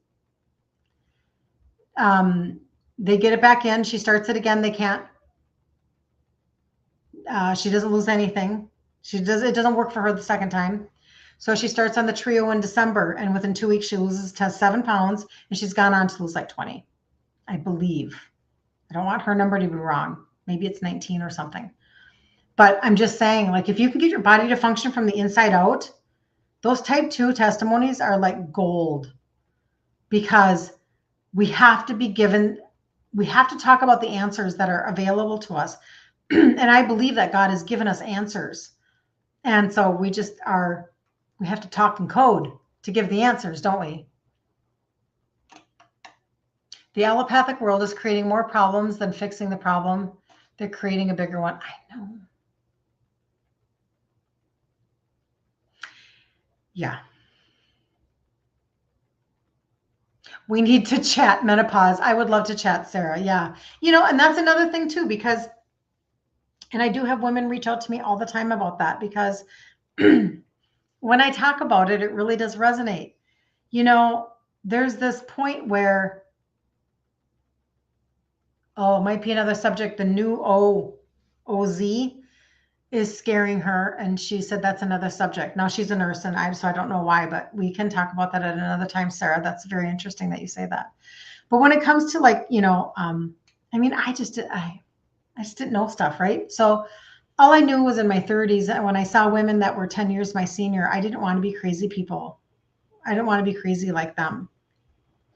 They get it back in. She starts it again. They can't. She doesn't lose anything. It doesn't work for her the second time. So she starts on the trio in December, and within 2 weeks, she loses 7 pounds, and she's gone on to lose 20, I believe. I don't want her number to be wrong. Maybe it's 19 or something. But I'm just saying, if you can get your body to function from the inside out, those type 2 testimonies are like gold because We have to be given, we have to talk about the answers that are available to us. And I believe that God has given us answers. And so we have to talk in code to give the answers, don't we? The allopathic world is creating more problems than fixing the problem. They're creating a bigger one. I know. Yeah. We need to chat menopause. I would love to chat, Sarah. Yeah. And that's another thing too, because, and I do have women reach out to me all the time about that, because when I talk about it, it really does resonate. There's this point where, it might be another subject. The new OZ is scaring her. And she said that's another subject. Now she's a nurse, and so I don't know why, but we can talk about that at another time, Sarah. That's very interesting that you say that. But when it comes to I just didn't know stuff, right? So all I knew was in my 30s, and when I saw women that were 10 years my senior, I didn't want to be crazy people. I didn't want to be crazy like them.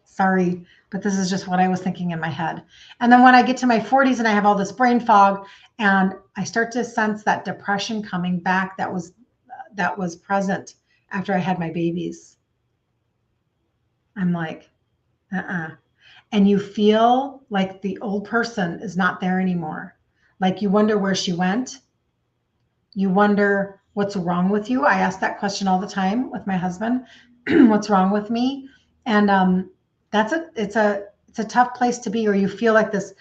Sorry, but this is just what I was thinking in my head. And then when I get to my 40s and I have all this brain fog, and I start to sense that depression coming back that was present after I had my babies, I'm like, and you feel like the old person is not there anymore. Like you wonder where she went. You wonder what's wrong with you. I ask that question all the time with my husband. What's wrong with me? And it's a tough place to be, or you feel like this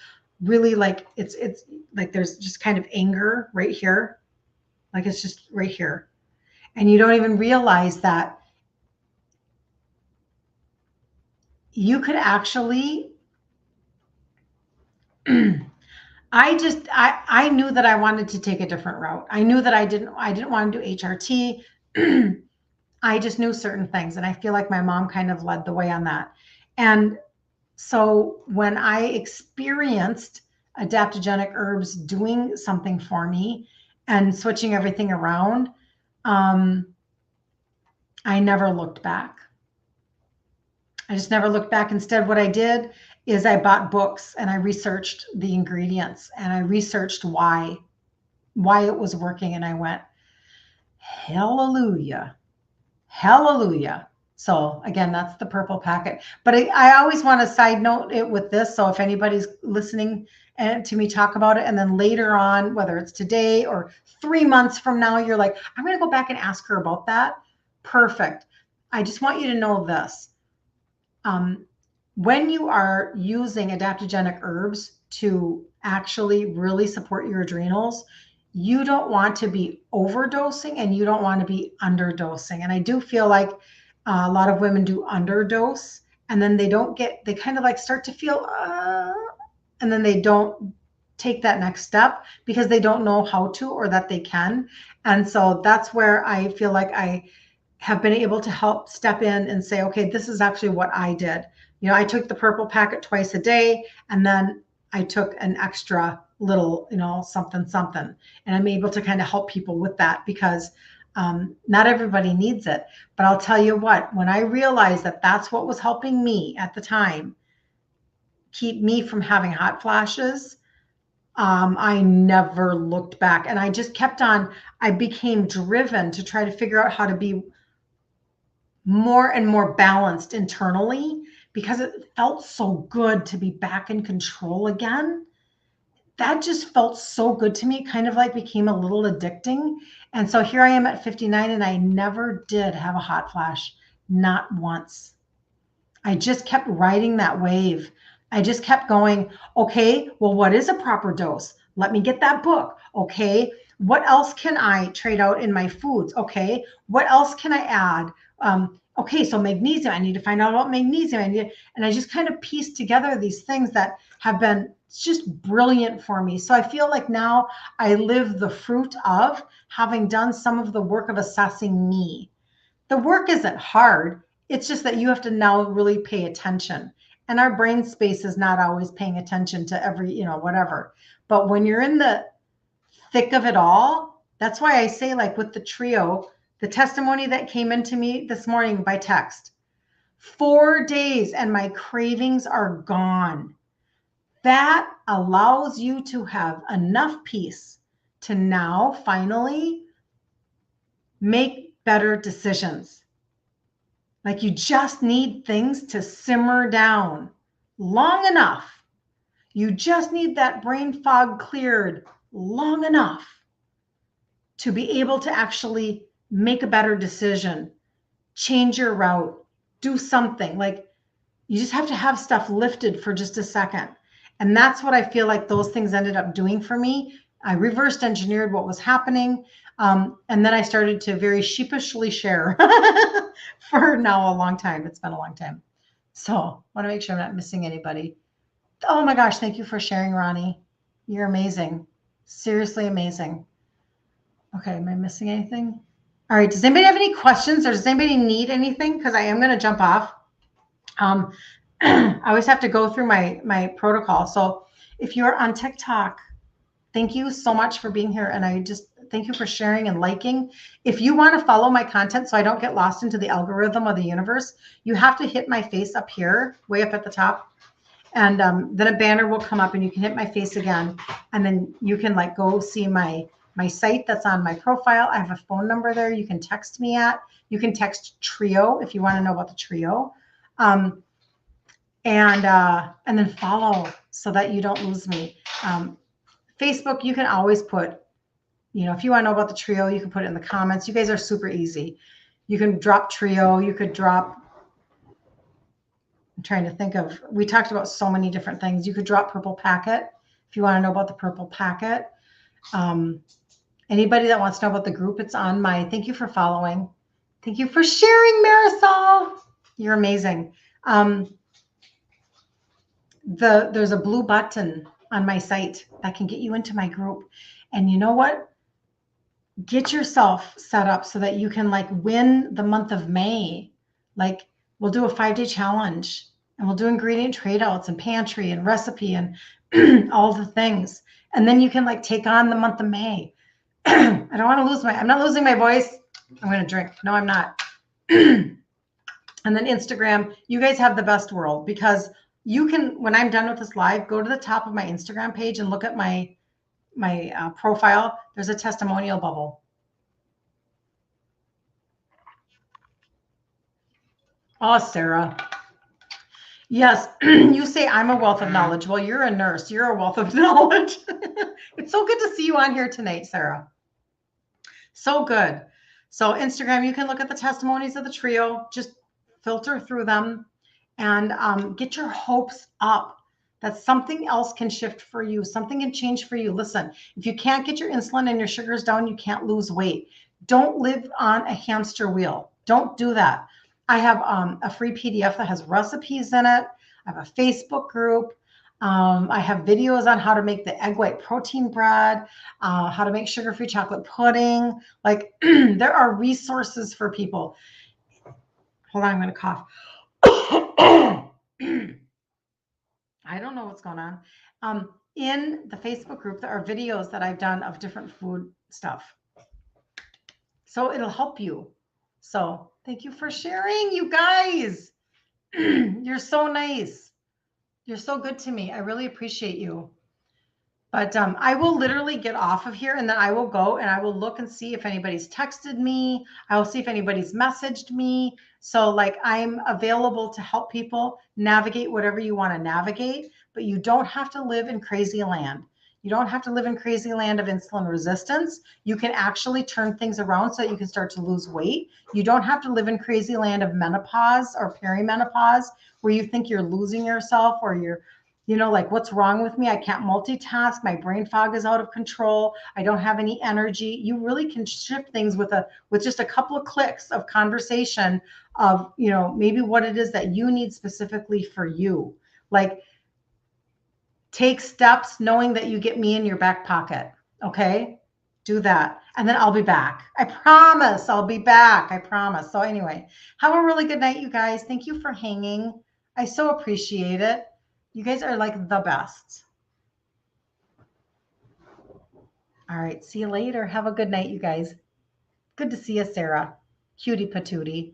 really, like it's like there's just kind of anger right here. Like it's just right here. And you don't even realize that you could actually I knew that I wanted to take a different route. I knew that I didn't want to do HRT. I just knew certain things, and I feel like my mom kind of led the way on that. And so when I experienced adaptogenic herbs doing something for me and switching everything around, I never looked back. I just never looked back. Instead, what I did is I bought books and I researched the ingredients and I researched why it was working. And I went, hallelujah, hallelujah. So again, that's the purple packet. But I always want to side note it with this. So if anybody's listening and to me talk about it, and then later on, whether it's today or 3 months from now, you're like, I'm going to go back and ask her about that. Perfect. I just want you to know this. When you are using adaptogenic herbs to actually really support your adrenals, you don't want to be overdosing and you don't want to be underdosing. And I do feel like a lot of women do underdose, and then they kind of like start to feel, and then they don't take that next step because they don't know how to, or that they can. And so that's where I feel like I have been able to help step in and say, okay, this is actually what I did. I took the purple packet twice a day, and then I took an extra little, something, and I'm able to kind of help people with that, because not everybody needs it. But I'll tell you what, when I realized that that's what was helping me at the time, keep me from having hot flashes, I never looked back. And I just kept on, I became driven to try to figure out how to be more and more balanced internally, because it felt so good to be back in control again. That just felt so good to me. It kind of like became a little addicting. And so here I am at 59, and I never did have a hot flash, not once. I just kept riding that wave. I just kept going, okay, well, what is a proper dose? Let me get that book. Okay, what else can I trade out in my foods? Okay, what else can I add? Okay, so magnesium, I need to find out about magnesium. And I just kind of pieced together these things that have been just brilliant for me. So I feel like now I live the fruit of having done some of the work of assessing me. The work isn't hard. It's just that you have to now really pay attention. And our brain space is not always paying attention to every, whatever. But when you're in the thick of it all, that's why I say, like with the trio, the testimony that came into me this morning by text, 4 days and my cravings are gone. That allows you to have enough peace to now finally make better decisions. Like you just need things to simmer down long enough. You just need that brain fog cleared long enough to be able to actually make a better decision, change your route, do something. Like you just have to have stuff lifted for just a second. And that's what I feel like those things ended up doing for me. I reversed engineered what was happening. And then I started to very sheepishly share for now a long time. It's been a long time. So I want to make sure I'm not missing anybody. Oh my gosh, thank you for sharing, Ronnie. You're amazing. Seriously amazing. Okay, am I missing anything? All right, does anybody have any questions or does anybody need anything? Because I am going to jump off. I always have to go through my protocol. So if you're on TikTok, thank you so much for being here. And I just thank you for sharing and liking. If you want to follow my content so I don't get lost into the algorithm of the universe, you have to hit my face up here, way up at the top. And then a banner will come up and you can hit my face again. And then you can like go see my site that's on my profile. I have a phone number there you can text me at. You can text Trio if you want to know about the Trio. And then follow so that you don't lose me. Facebook, you can always put, if you want to know about the Trio, you can put it in the comments. You guys are super easy. You can drop Trio. You could drop, I'm trying to think of, we talked about so many different things. You could drop Purple Packet if you want to know about the Purple Packet. Anybody that wants to know about the group, it's on my, thank you for following. Thank you for sharing, Marisol. You're amazing. There's a blue button on my site that can get you into my group. And you know what? Get yourself set up so that you can like win the month of May. Like we'll do a 5-day challenge and we'll do ingredient trade outs and pantry and recipe and all the things. And then you can like take on the month of May. I don't want to lose I'm not losing my voice. I'm going to drink. No, I'm not. And then Instagram, you guys have the best world because you can, when I'm done with this live, go to the top of my Instagram page and look at my profile. There's a testimonial bubble. Oh, Sarah. Yes, you say I'm a wealth of knowledge. Well, you're a nurse. You're a wealth of knowledge. It's so good to see you on here tonight, Sarah. So good. So Instagram, you can look at the testimonies of the Trio. Just filter through them and get your hopes up that something else can shift for you. Something can change for you. Listen, if you can't get your insulin and your sugars down, you can't lose weight. Don't live on a hamster wheel. Don't do that. I have a free PDF that has recipes in it. I have a Facebook group. I have videos on how to make the egg white protein bread, how to make sugar-free chocolate pudding. Like there are resources for people. Hold on, I'm going to cough. I don't know what's going on. In the Facebook group, there are videos that I've done of different food stuff. So it'll help you. So thank you for sharing, you guys. You're so nice. You're so good to me. I really appreciate you. But I will literally get off of here and then I will go and I will look and see if anybody's texted me. I will see if anybody's messaged me. So like I'm available to help people navigate whatever you want to navigate, but you don't have to live in crazy land. You don't have to live in crazy land of insulin resistance. You can actually turn things around so that you can start to lose weight. You don't have to live in crazy land of menopause or perimenopause where you think you're losing yourself or you're like what's wrong with me? I can't multitask. My brain fog is out of control. I don't have any energy. You really can shift things with just a couple of clicks of conversation of, maybe what it is that you need specifically for you. Like take steps knowing that you get me in your back pocket. Okay. Do that. And then I'll be back. I promise I'll be back. I promise. So anyway, have a really good night, you guys. Thank you for hanging. I so appreciate it. You guys are like the best. All right. See you later. Have a good night, you guys. Good to see you, Sarah. Cutie patootie.